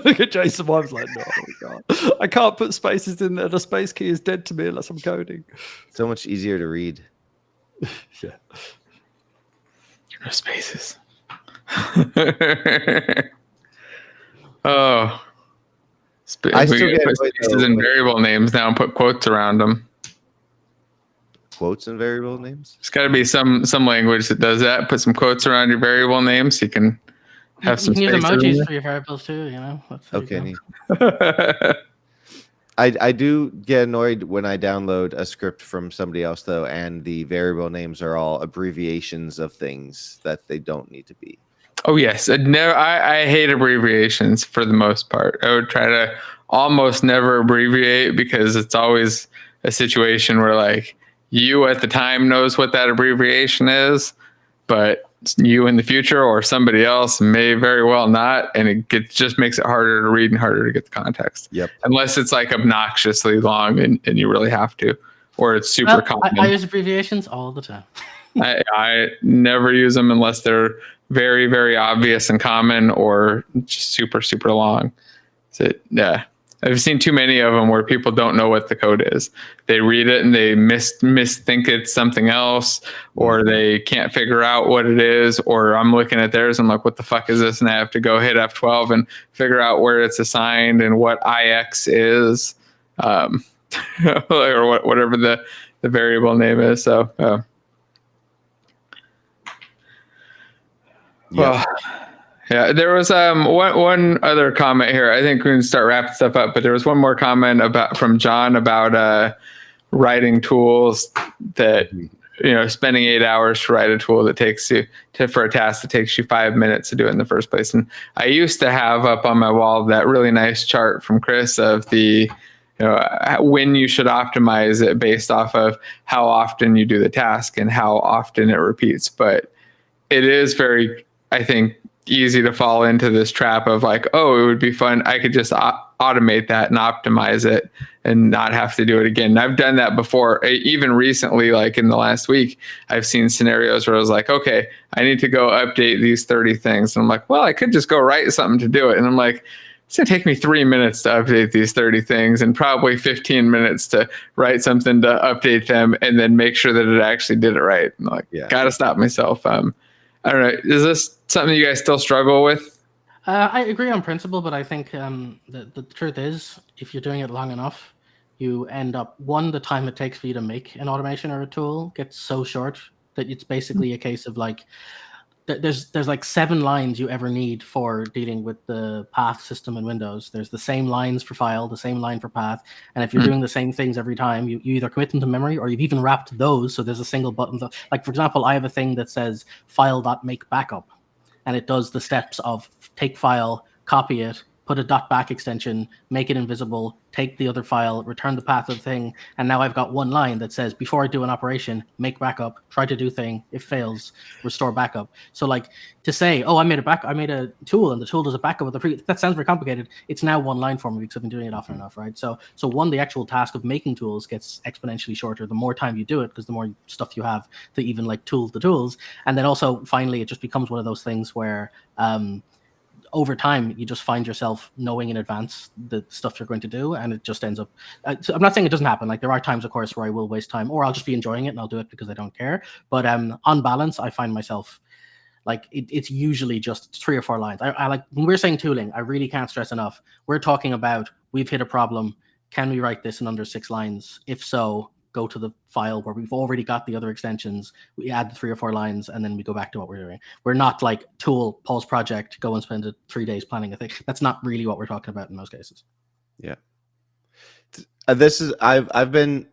look at Jason. I was like, no, God. I can't put spaces in there. The space key is dead to me unless I'm coding. So much easier to read. Yeah. No spaces. I still get spaces and variable names now and put quotes around them. Quotes and variable names? There's got to be some language that does that. Put some quotes around your variable names so you can have some space. You can use emojis for your variables too, Okay. I do get annoyed when I download a script from somebody else though, and the variable names are all abbreviations of things that they don't need to be. Oh yes, I hate abbreviations for the most part. I would try to almost never abbreviate because it's always a situation where like you at the time knows what that abbreviation is, but you in the future or somebody else may very well not, and it just makes it harder to read and harder to get the context. Yep. Unless it's like obnoxiously long and you really have to, or it's super common. I use abbreviations all the time. I never use them unless they're very, very obvious and common or just super, super long. So, yeah. I've seen too many of them where people don't know what the code is. They read it and they misthink it's something else, or they can't figure out what it is, or I'm looking at theirs, I'm like, what the fuck is this? And I have to go hit F12 and figure out where it's assigned and what IX is, or whatever the variable name is. So, well, yeah, there was one other comment here. I think we can start wrapping stuff up, but there was one more comment from John about writing tools that, spending 8 hours to write a tool that takes you for a task that takes you 5 minutes to do it in the first place. And I used to have up on my wall that really nice chart from Chris of the when you should optimize it based off of how often you do the task and how often it repeats. But it is very, I think, easy to fall into this trap of like, oh, it would be fun. I could just automate that and optimize it and not have to do it again. And I've done that before. Even recently, like in the last week, I've seen scenarios where I was like, okay, I need to go update these 30 things. And I'm like, well, I could just go write something to do it. And I'm like, it's going to take me 3 minutes to update these 30 things and probably 15 minutes to write something to update them and then make sure that it actually did it right. And I'm like, got to stop myself. I don't know. Is this something you guys still struggle with? I agree on principle, but I think the truth is, if you're doing it long enough, you end up, the time it takes for you to make an automation or a tool gets so short that it's basically a case of like, there's like 7 lines you ever need for dealing with the path system in Windows. There's the same lines for file, the same line for path. And if you're doing the same things every time, you either commit them to memory or you've even wrapped those. So there's a single button. Like, for example, I have a thing that says file.makeBackup. And it does the steps of take file, copy it, put a .back extension, make it invisible, take the other file, return the path of the thing, and now I've got one line that says, before I do an operation, make backup, try to do thing, if fails, restore backup. So like to say, oh, I made a tool and the tool does a backup of that sounds very complicated. It's now one line for me because I've been doing it often enough, right? So the actual task of making tools gets exponentially shorter the more time you do it, because the more stuff you have to even like tool the tools. And then also finally, it just becomes one of those things where over time, you just find yourself knowing in advance the stuff you're going to do, and it just ends up. So I'm not saying it doesn't happen. Like there are times, of course, where I will waste time, or I'll just be enjoying it and I'll do it because I don't care. But on balance, I find myself like it's usually just 3 or 4 lines. I like when we're saying tooling, I really can't stress enough. We're talking about we've hit a problem. Can we write this in under 6 lines? If so, go to the file where we've already got the other extensions, we add the 3 or 4 lines, and then we go back to what we're doing. We're not like tool, pause project, go and spend 3 days planning a thing. That's not really what we're talking about in most cases. Yeah. I've been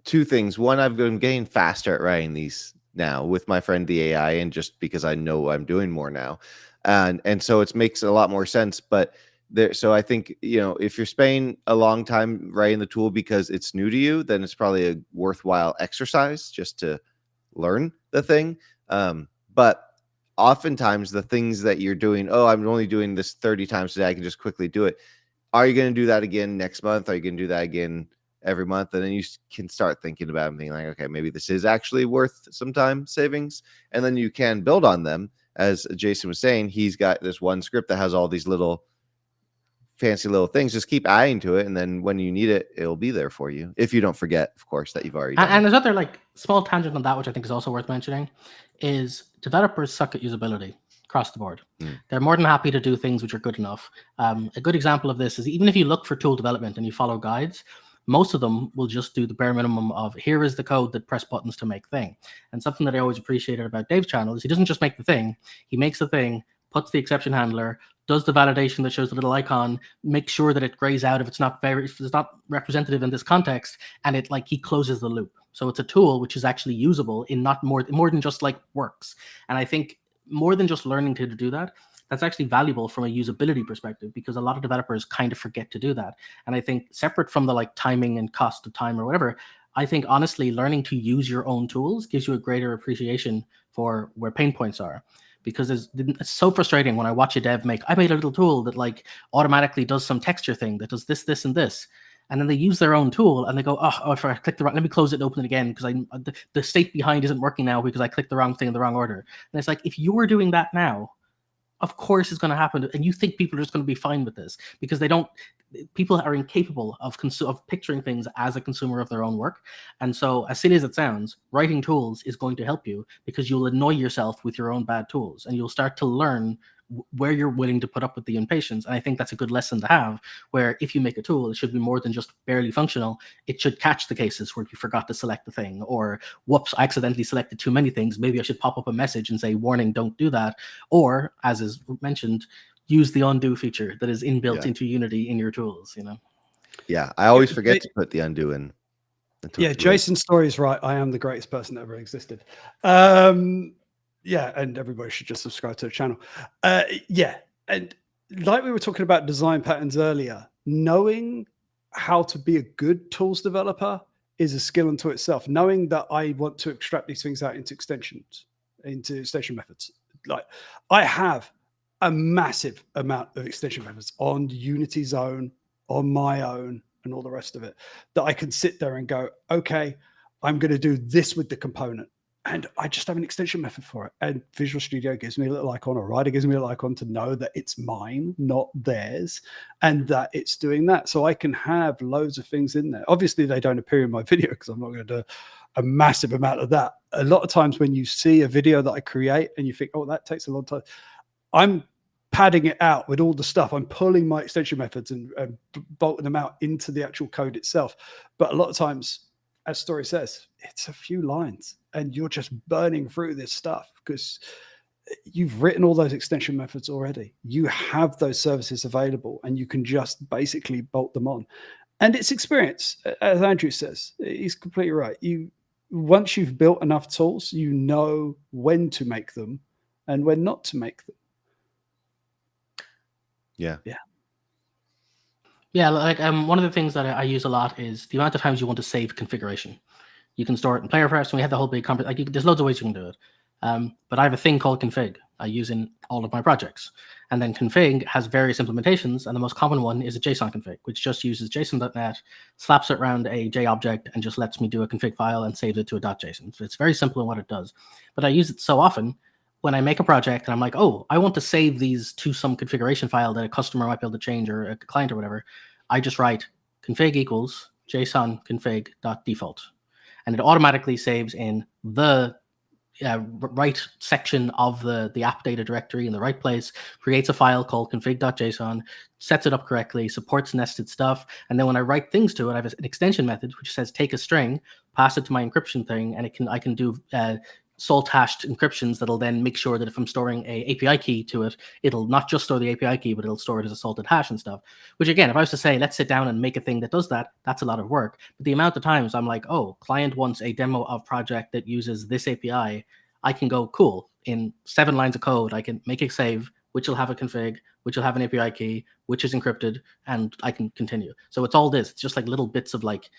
2 things. One, I've been getting faster at writing these now with my friend, the AI, and just because I know I'm doing more now. And so it makes a lot more sense, but so I think, if you're spending a long time writing the tool because it's new to you, then it's probably a worthwhile exercise just to learn the thing. But oftentimes the things that you're doing, I'm only doing this 30 times today, I can just quickly do it. Are you going to do that again next month? Are you going to do that again every month? And then you can start thinking about it and being like, okay, maybe this is actually worth some time savings. And then you can build on them. As Jason was saying, he's got this one script that has all these little fancy little things. Just keep adding to it, and then when you need it, it'll be there for you. If you don't forget, of course, that you've already done. And there's other like small tangent on that, which I think is also worth mentioning, is developers suck at usability across the board. They're more than happy to do things which are good enough. A good example of this is even if you look for tool development and you follow guides, most of them will just do the bare minimum of here is the code that press buttons to make thing. And something that I always appreciated about Dave's channel is he doesn't just make the thing, he makes the thing, puts the exception handler, does the validation that shows the little icon, makes sure that it grays out if it's not representative in this context, and he closes the loop. So it's a tool which is actually usable in not more than just like works. And I think more than just learning to do that, that's actually valuable from a usability perspective, because a lot of developers kind of forget to do that. And I think separate from the like timing and cost of time or whatever, I think honestly learning to use your own tools gives you a greater appreciation for where pain points are. Because it's so frustrating when I watch a dev I made a little tool that like automatically does some texture thing that does this, this, and this. and then they use their own tool and they go, oh, if I clicked the wrong, let me close it and open it again because the state behind isn't working now because I clicked the wrong thing in the wrong order. And it's like, if you were doing that now, of course it's going to happen. And you think people are just going to be fine with this because people are incapable of picturing things as a consumer of their own work. And so, as silly as it sounds, writing tools is going to help you because you'll annoy yourself with your own bad tools and you'll start to learn where you're willing to put up with the impatience. And I think that's a good lesson to have, where if you make a tool, it should be more than just barely functional. It should catch the cases where you forgot to select the thing, or whoops, I accidentally selected too many things. Maybe I should pop up a message and say, warning, don't do that. Or, as is mentioned, use the undo feature that is inbuilt into Unity in your tools, Yeah, I always forget to put the undo in. Yeah, Jason's story is right. I am the greatest person that ever existed. Yeah, and everybody should just subscribe to the channel. Yeah, and like we were talking about design patterns earlier, knowing how to be a good tools developer is a skill unto itself. Knowing that I want to extract these things out into extension methods. Like, I have a massive amount of extension methods on Unity Zone, on my own, and all the rest of it, that I can sit there and go, okay, I'm going to do this with the component. And I just have an extension method for it. And Visual Studio gives me a little icon, or Rider gives me a little icon to know that it's mine, not theirs, and that it's doing that. So I can have loads of things in there. Obviously, they don't appear in my video because I'm not going to do a massive amount of that. A lot of times when you see a video that I create and you think, oh, that takes a long time, I'm padding it out with all the stuff. I'm pulling my extension methods and bolting them out into the actual code itself. But a lot of times, as Story says, it's a few lines and you're just burning through this stuff because you've written all those extension methods already. You have those services available and you can just basically bolt them on. And it's experience, as Andrew says. He's completely right. Once you've built enough tools, you know when to make them and when not to make them. Yeah, like one of the things that I use a lot is the amount of times you want to save configuration. You can store it in player prefs, and we had the whole big there's loads of ways you can do it. But I have a thing called config I use in all of my projects. And then config has various implementations, and the most common one is a JSON config, which just uses JSON.NET, slaps it around a JObject, and just lets me do a config file and saves it to a .json. So it's very simple in what it does. But I use it so often when I make a project and I'm like, oh, I want to save these to some configuration file that a customer might be able to change, or a client or whatever, I just write config equals JSON config.default. And it automatically saves in the right section of the app data directory in the right place, creates a file called config.json, sets it up correctly, supports nested stuff. And then when I write things to it, I have an extension method which says take a string, pass it to my encryption thing, and I can do salt hashed encryptions that'll then make sure that if I'm storing a API key to it, it'll not just store the API key, but it'll store it as a salted hash and stuff. Which again, if I was to say, let's sit down and make a thing that does that, that's a lot of work. But the amount of times I'm like, oh, client wants a demo of project that uses this API, I can go, cool, in 7 lines of code, I can make a save, which will have a config, which will have an API key, which is encrypted, and I can continue. So it's all this. It's just like little bits of like,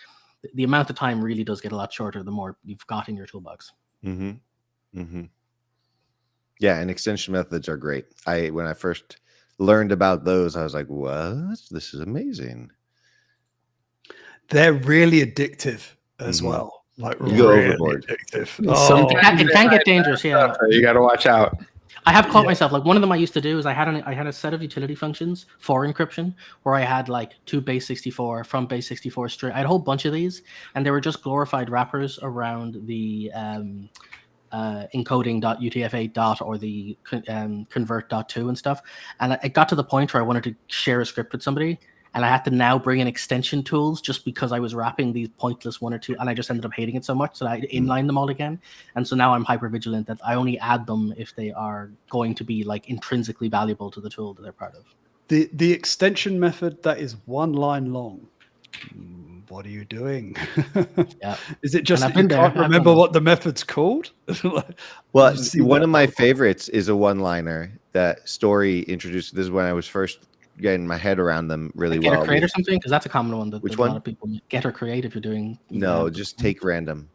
the amount of time really does get a lot shorter the more you've got in your toolbox. Mm-hmm. Mm-hmm. Yeah, and extension methods are great. When I first learned about those, I was like, what? This is amazing. They're really addictive as well. Like, you go really overboard. Addictive. It can get dangerous, yeah. You got to watch out. I have caught myself. Like, one of them I used to do is I had a set of utility functions for encryption where I had like to base 64 from base 64 straight. I had a whole bunch of these, and they were just glorified wrappers around the encoding.utf8 or the convert.2 and stuff. And it got to the point where I wanted to share a script with somebody, and I had to now bring in extension tools just because I was wrapping these pointless 1 or 2, and I just ended up hating it so much that I inline them all again. And so now I'm hyper vigilant that I only add them if they are going to be like intrinsically valuable to the tool that they're part of. The extension method that is 1 line long. What are you doing? Yeah. Is it just that you can't remember what the method's called? Well, one of my favorites is a one-liner that Story introduced. This is when I was first getting my head around them really well. Get or create or something? Because that's a common one that Which a lot of people get or create if you're doing. No, just take random.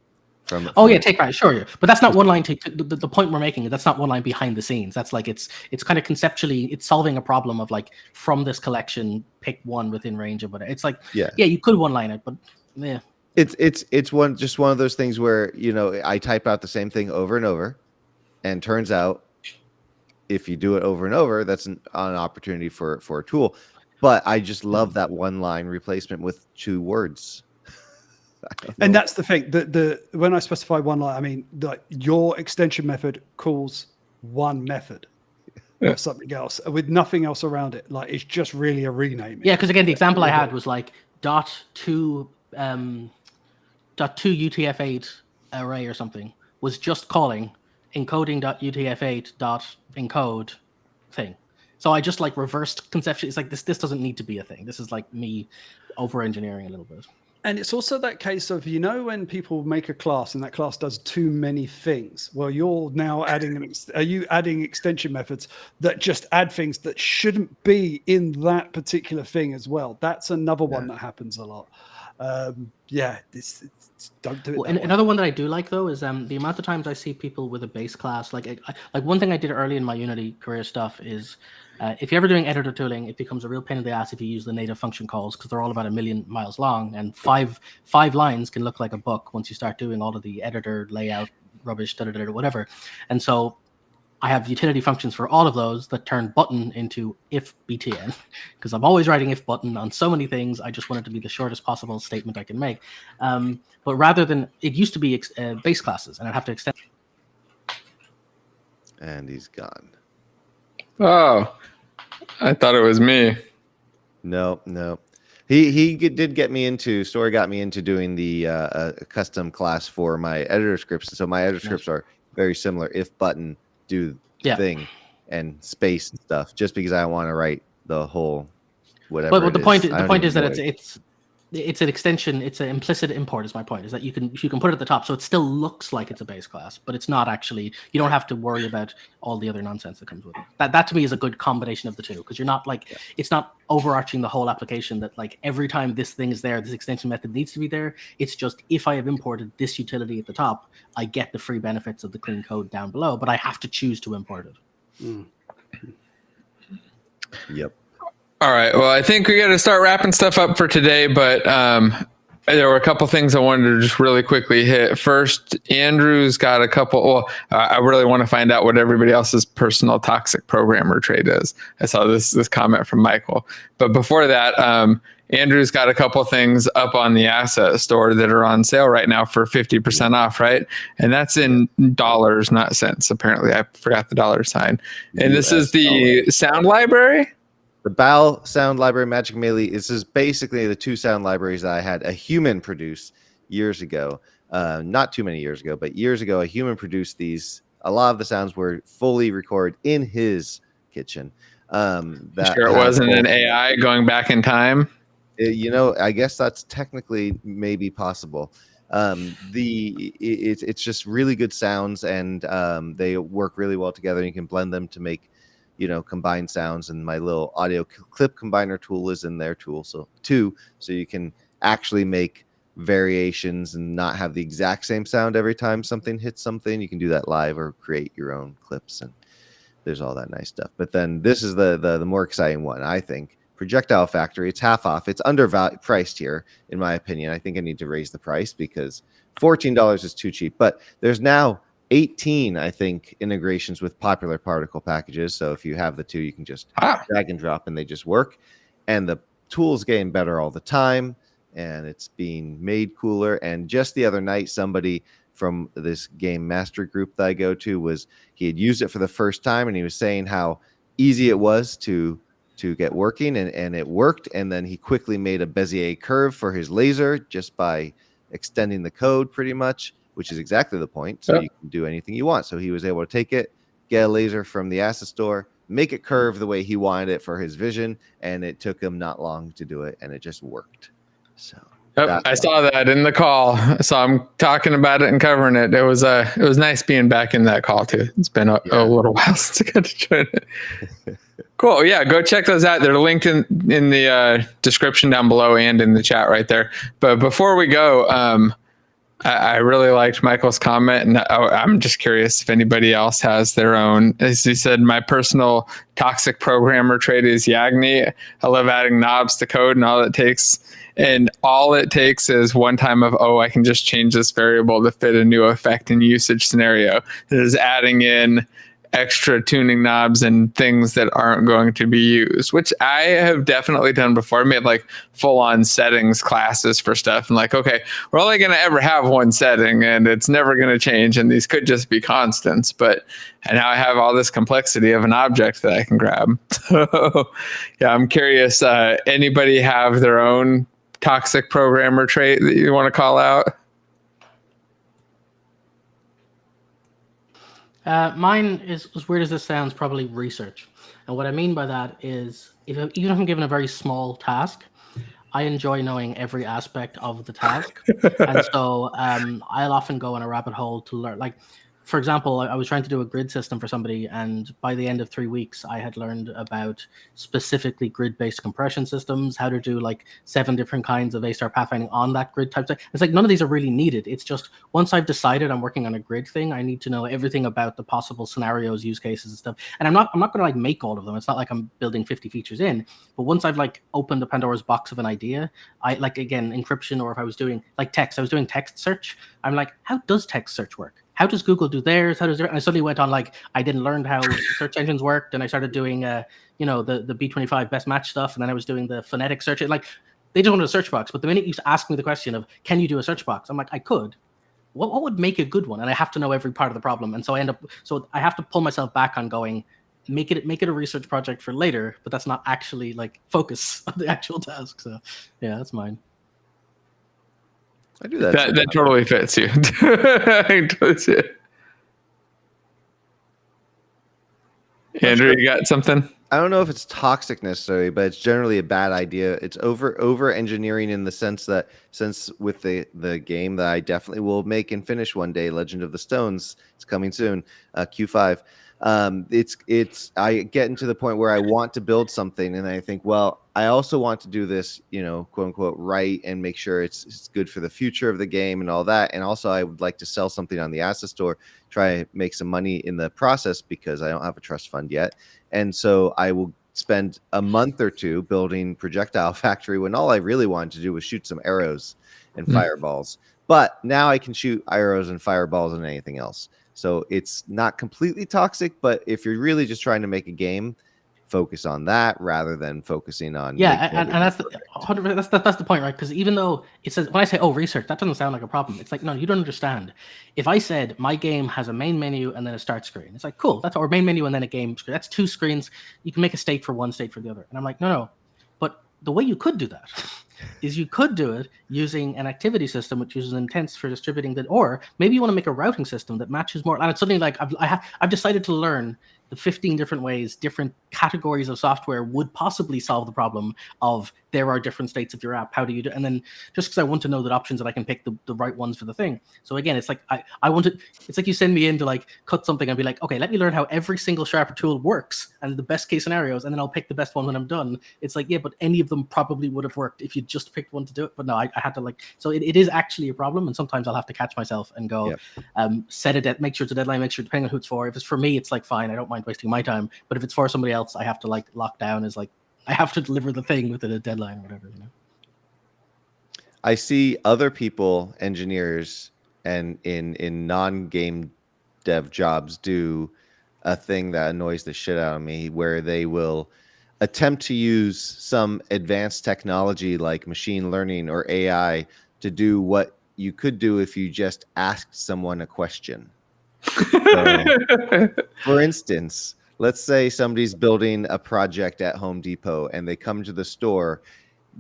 take right, sure. But that's not one line. The point we're making, that's not one line behind the scenes. That's like it's kind of conceptually, it's solving a problem of like from this collection, pick one within range of whatever. It's like you could one line it, but yeah. It's one of those things where I type out the same thing over and over, and turns out if you do it over and over, that's an opportunity for a tool. But I just love that one line replacement with 2 words. And that's the thing. The when I specify one line, I mean like your extension method calls one method of something else with nothing else around it. Like it's just really a rename. Yeah, because again, the example I had was like .2 UTF-8 array or something was just calling encoding.utf8.encode thing. So I just like reversed conception. It's like this doesn't need to be a thing. This is like me over engineering a little bit. And it's also that case of, when people make a class and that class does too many things, well, you're now adding adding extension methods that just add things that shouldn't be in that particular thing as well. That's another one that happens a lot. Don't do it. Well, another one that I do like though is the amount of times I see people with a base class. Like one thing I did early in my Unity career stuff is if you're ever doing editor tooling, it becomes a real pain in the ass if you use the native function calls because they're all about 1,000,000 miles long, and five lines can look like a book once you start doing all of the editor layout rubbish, whatever. And so I have utility functions for all of those that turn button into if btn because I'm always writing if button on so many things. I just want it to be the shortest possible statement I can make. But rather than, it used to be base classes, and I'd have to extend. And he's gone. Oh, I thought it was me. No. He did get me into, Story got me into doing the custom class for my editor scripts. So my editor scripts are very similar. If button, do thing, and space and stuff, just because I don't want to write the whole whatever. But the point is that it's an extension. It's an implicit import. Is my point. Is that you can put it at the top, so it still looks like it's a base class, but it's not actually. You don't have to worry about all the other nonsense that comes with it. That to me is a good combination of the two, because you're not like it's not overarching the whole application that like every time this thing is there, this extension method needs to be there. It's just if I have imported this utility at the top, I get the free benefits of the clean code down below, but I have to choose to import it. Yep. All right. Well, I think we got to start wrapping stuff up for today, but there were a couple things I wanted to just really quickly hit. First, Andrew's got a couple. Well, I really want to find out what everybody else's personal toxic programmer trait is. I saw this comment from Michael. But before that, Andrew's got a couple things up on the asset store that are on sale right now for 50% off, right? And that's in dollars, not cents. Apparently, I forgot the dollar sign. And this is the sound library. The BAL sound library, Magic Melee. This is basically the 2 sound libraries that I had a human produce years ago. Not too many years ago, but years ago, a human produced these. A lot of the sounds were fully recorded in his kitchen. Sure, it wasn't an AI going back in time. I guess that's technically maybe possible. It's just really good sounds, and they work really well together. You can blend them to make combined sounds, and my little audio clip combiner tool is in there so you can actually make variations and not have the exact same sound every time something hits something. You can do that live or create your own clips, and there's all that nice stuff. But then this is the more exciting one, I think. Projectile Factory. It's half off. It's priced here, in my opinion. I think I need to raise the price because $14 is too cheap. But there's now 18, I think, integrations with popular particle packages. So if you have the 2, you can just drag and drop and they just work. And the tool's getting better all the time, and it's being made cooler. And just the other night, somebody from this game master group that I go to he had used it for the first time, and he was saying how easy it was to get working, and it worked. And then he quickly made a Bezier curve for his laser just by extending the code pretty much, which is exactly the point. So you can do anything you want. So he was able to take it, get a laser from the asset store, make it curve the way he wanted it for his vision, and it took him not long to do it, and it just worked. So I saw that in the call. So I'm talking about it and covering it. It was nice being back in that call too. It's been a little while since I got to join it. Cool. Yeah, go check those out. They're linked in the description down below and in the chat right there. But before we go, I really liked Michael's comment, and I'm just curious if anybody else has their own. As he said, my personal toxic programmer trait is Yagni. I love adding knobs to code, and all it takes is one time of, I can just change this variable to fit a new effect and usage scenario. It is adding in extra tuning knobs and things that aren't going to be used, which I have definitely done before. I made like full-on settings classes for stuff, and like, okay, we're only going to ever have one setting, and it's never going to change, and these could just be constants. And now I have all this complexity of an object that I can grab. So, yeah, I'm curious. Anybody have their own toxic programmer trait that you want to call out? Mine is, as weird as this sounds, probably research. And what I mean by that is, even if I'm given a very small task, I enjoy knowing every aspect of the task. And so I'll often go on a rabbit hole to learn. Like, for example, I was trying to do a grid system for somebody, and by the end of 3 weeks, I had learned about specifically grid-based compression systems, how to do like 7 different kinds of A-star pathfinding on that grid type. It's like none of these are really needed. It's just once I've decided I'm working on a grid thing, I need to know everything about the possible scenarios, use cases, and stuff. And I'm not going to like make all of them. It's not like I'm building 50 features in. But once I've like opened the Pandora's box of an idea, I like, again, encryption, or if I was doing like text, I was doing text search. I'm like, how does text search work? How does Google do theirs? How does and I suddenly went on like I didn't learn how search engines worked, and I started doing the B25 best match stuff, and then I was doing the phonetic search. Like they don't have a search box, but the minute you ask me the question of can you do a search box, I'm like I could. What would make a good one? And I have to know every part of the problem, and so I have to pull myself back on going make it a research project for later, but that's not actually like focus on the actual task. So yeah, that's mine. I do that. That totally fits you. I totally see it. Andrew, you got something? I don't know if it's toxic necessarily, but it's generally a bad idea. It's over engineering in the sense that since with the game that I definitely will make and finish one day, Legend of the Stones, it's coming soon, Q5. I get into the point where I want to build something, and I think, well, I also want to do this, quote unquote, right, and make sure it's good for the future of the game and all that. And also, I would like to sell something on the asset store, try to make some money in the process because I don't have a trust fund yet. And so I will spend a month or two building Projectile Factory when all I really wanted to do was shoot some arrows and fireballs. But now I can shoot arrows and fireballs and anything else. So it's not completely toxic, but if you're really just trying to make a game, focus on that rather than focusing on and that's the point, right? Because even though it says when I say research, that doesn't sound like a problem. It's like, no, you don't understand. If I said my game has a main menu and then a start screen, it's like, cool, that's our main menu and then a game screen. That's 2 screens. You can make a state for one, state for the other. And I'm like, no. But the way you could do that is you could do it using an activity system which uses intents for distributing that, or maybe you want to make a routing system that matches more. And it's something like I've decided to learn the 15 different ways different categories of software would possibly solve the problem of there are different states of your app. How do you do? And then just because I want to know that options that I can pick the right ones for the thing. So again, it's like I want to. It's like you send me in to like cut something and be like, okay, let me learn how every single Sharper tool works and the best case scenarios, and then I'll pick the best one when I'm done. It's like, yeah, but any of them probably would have worked if you just picked one to do it. But no, I had to like. So it is actually a problem, and sometimes I'll have to catch myself and go, set a make sure it's a deadline, make sure depending on who it's for. If it's for me, it's like fine, I don't mind wasting my time. But if it's for somebody else, I have to like lock down as like I have to deliver the thing within a deadline or whatever. I see other people, engineers, and in non-game dev jobs do a thing that annoys the shit out of me, where they will attempt to use some advanced technology like machine learning or AI to do what you could do if you just asked someone a question. So, for instance, let's say somebody's building a project at Home Depot and they come to the store.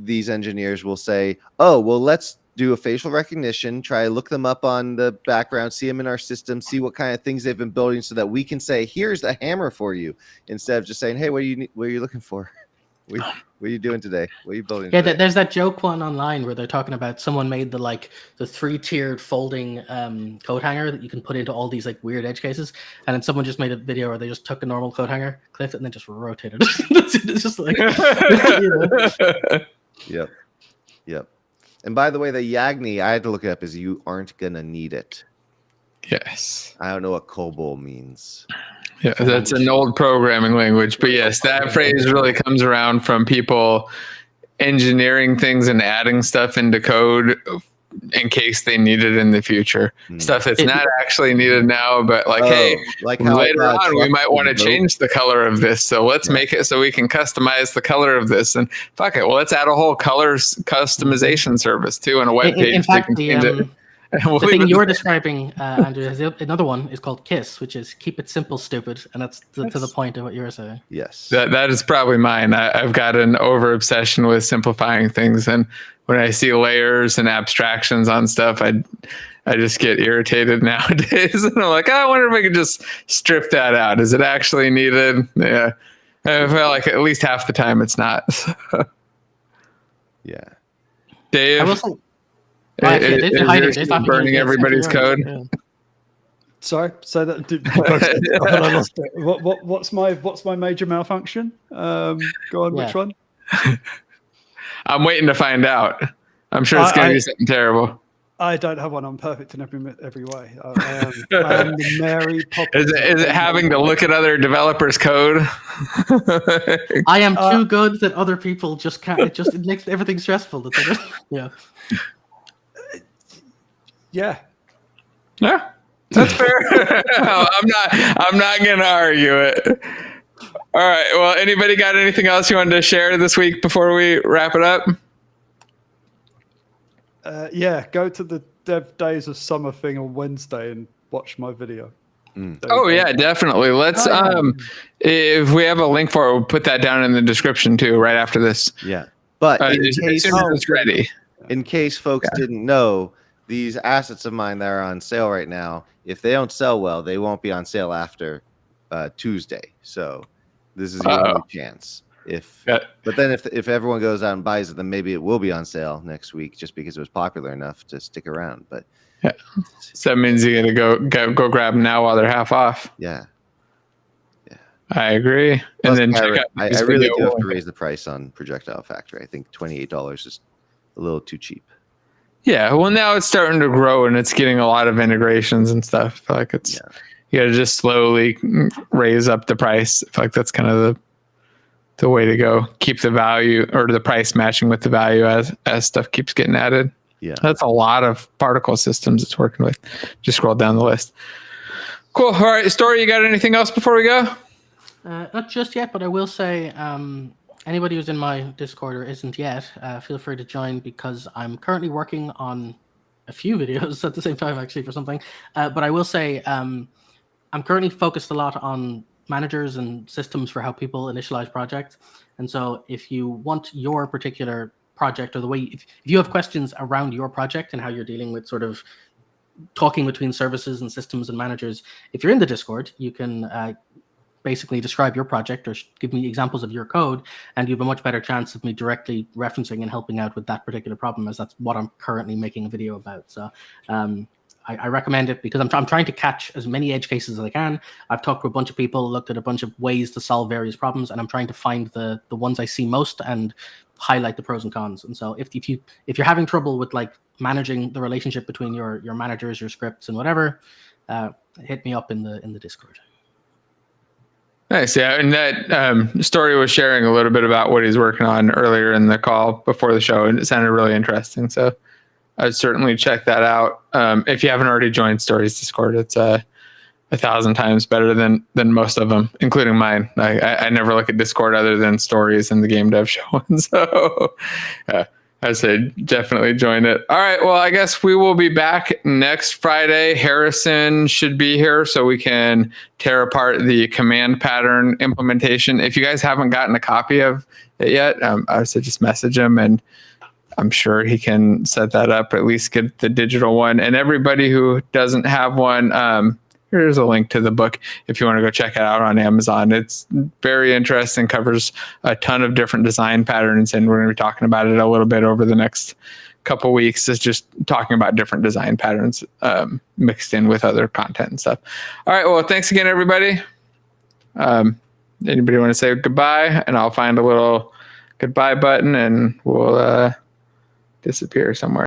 These engineers will say, oh, well, let's do a facial recognition, try to look them up on the background, see them in our system, see what kind of things they've been building so that we can say, here's a hammer for you, instead of just saying, hey, what are you looking for? What are you doing today? What are you building today? There's that joke one online where they're talking about someone made the 3-tiered folding coat hanger that you can put into all these like weird edge cases, and then someone just made a video where they just took a normal coat hanger, clipped it, and then just rotated it. It's just like, Yep. And by the way, the Yagni, I had to look it up, is you aren't going to need it. Yes. I don't know what COBOL means. Yeah, that's an old programming language. But yes, that phrase really comes around from people engineering things and adding stuff into code in case they need it in the future. Stuff that's not actually needed now, but hey, like how later on we might want to change the color of this. So let's make it so we can customize the color of this. And fuck it, well, let's add a whole colors customization service too on a web page. In fact, the thing you're describing, Andrew, another one is called KISS, which is keep it simple, stupid, and that's to the point of what you were saying. Yes, that is probably mine. I've got an over obsession with simplifying things, and when I see layers and abstractions on stuff, I just get irritated nowadays, and I'm like, I wonder if I could just strip that out. Is it actually needed? Yeah, I feel like at least half the time it's not. Yeah, Dave. I will say, burning everybody's code. Yeah. Sorry, so that I lost it. What's my major malfunction? Go on, which one? I'm waiting to find out. I'm sure it's going to be something terrible. I don't have one. I'm perfect in every way. I am the Mary Poppins. Is it having to look at other developers' code? I am too good that other people just can't. It makes everything stressful. Yeah. Yeah, that's fair. I'm not gonna argue it. All right. Well, anybody got anything else you wanted to share this week before we wrap it up? Go to the Dev Days of Summer thing on Wednesday and watch my video. Oh yeah, definitely. Let's if we have a link for it, we'll put that down in the description too, right after this. Yeah, but as soon as it's ready. In case folks didn't know, these assets of mine that are on sale right now, if they don't sell well, they won't be on sale after Tuesday. So this is your only chance. But then if everyone goes out and buys it, then maybe it will be on sale next week, just because it was popular enough to stick around. But so that means you gotta go grab them now while they're half off. Yeah. I agree. Plus, and then check out. I really do have to raise the price on Projectile Factory. I think $28 is a little too cheap. Yeah, well, now it's starting to grow and it's getting a lot of integrations and stuff. I feel like it's you got to just slowly raise up the price. I feel like that's kind of the way to go. Keep the value or the price matching with the value as stuff keeps getting added. Yeah, that's a lot of particle systems it's working with. Just scroll down the list. Cool. All right, Story, you got anything else before we go? Not just yet, but I will say. Anybody who's in my Discord or isn't yet, feel free to join, because I'm currently working on a few videos at the same time, actually, for something. But I will say I'm currently focused a lot on managers and systems for how people initialize projects. And so if you want your particular project, or the way, if you have questions around your project and how you're dealing with sort of talking between services and systems and managers, if you're in the Discord, you can basically describe your project or give me examples of your code, and you have a much better chance of me directly referencing and helping out with that particular problem, as that's what I'm currently making a video about. So I recommend it, because I'm trying to catch as many edge cases as I can. I've talked to a bunch of people, looked at a bunch of ways to solve various problems, and I'm trying to find the ones I see most and highlight the pros and cons. And so if you're having trouble with like managing the relationship between your managers, your scripts, and whatever, hit me up in the Discord. Nice, yeah, and that Story was sharing a little bit about what he's working on earlier in the call before the show, and it sounded really interesting. So I'd certainly check that out. If you haven't already joined Story's Discord, it's 1,000 times better than most of them, including mine. I never look at Discord other than Stories and the Game Dev Show, and so I say definitely join it. All right, well, I guess we will be back next Friday. Harrison should be here so we can tear apart the command pattern implementation. If you guys haven't gotten a copy of it yet, I would say just message him, and I'm sure he can set that up, at least get the digital one. And everybody who doesn't have one, here's a link to the book if you want to go check it out on Amazon. It's very interesting, covers a ton of different design patterns, and we're going to be talking about it a little bit over the next couple weeks. It's just talking about different design patterns mixed in with other content and stuff. All right, well, thanks again, everybody. Anybody want to say goodbye? And I'll find a little goodbye button, and we'll disappear somewhere.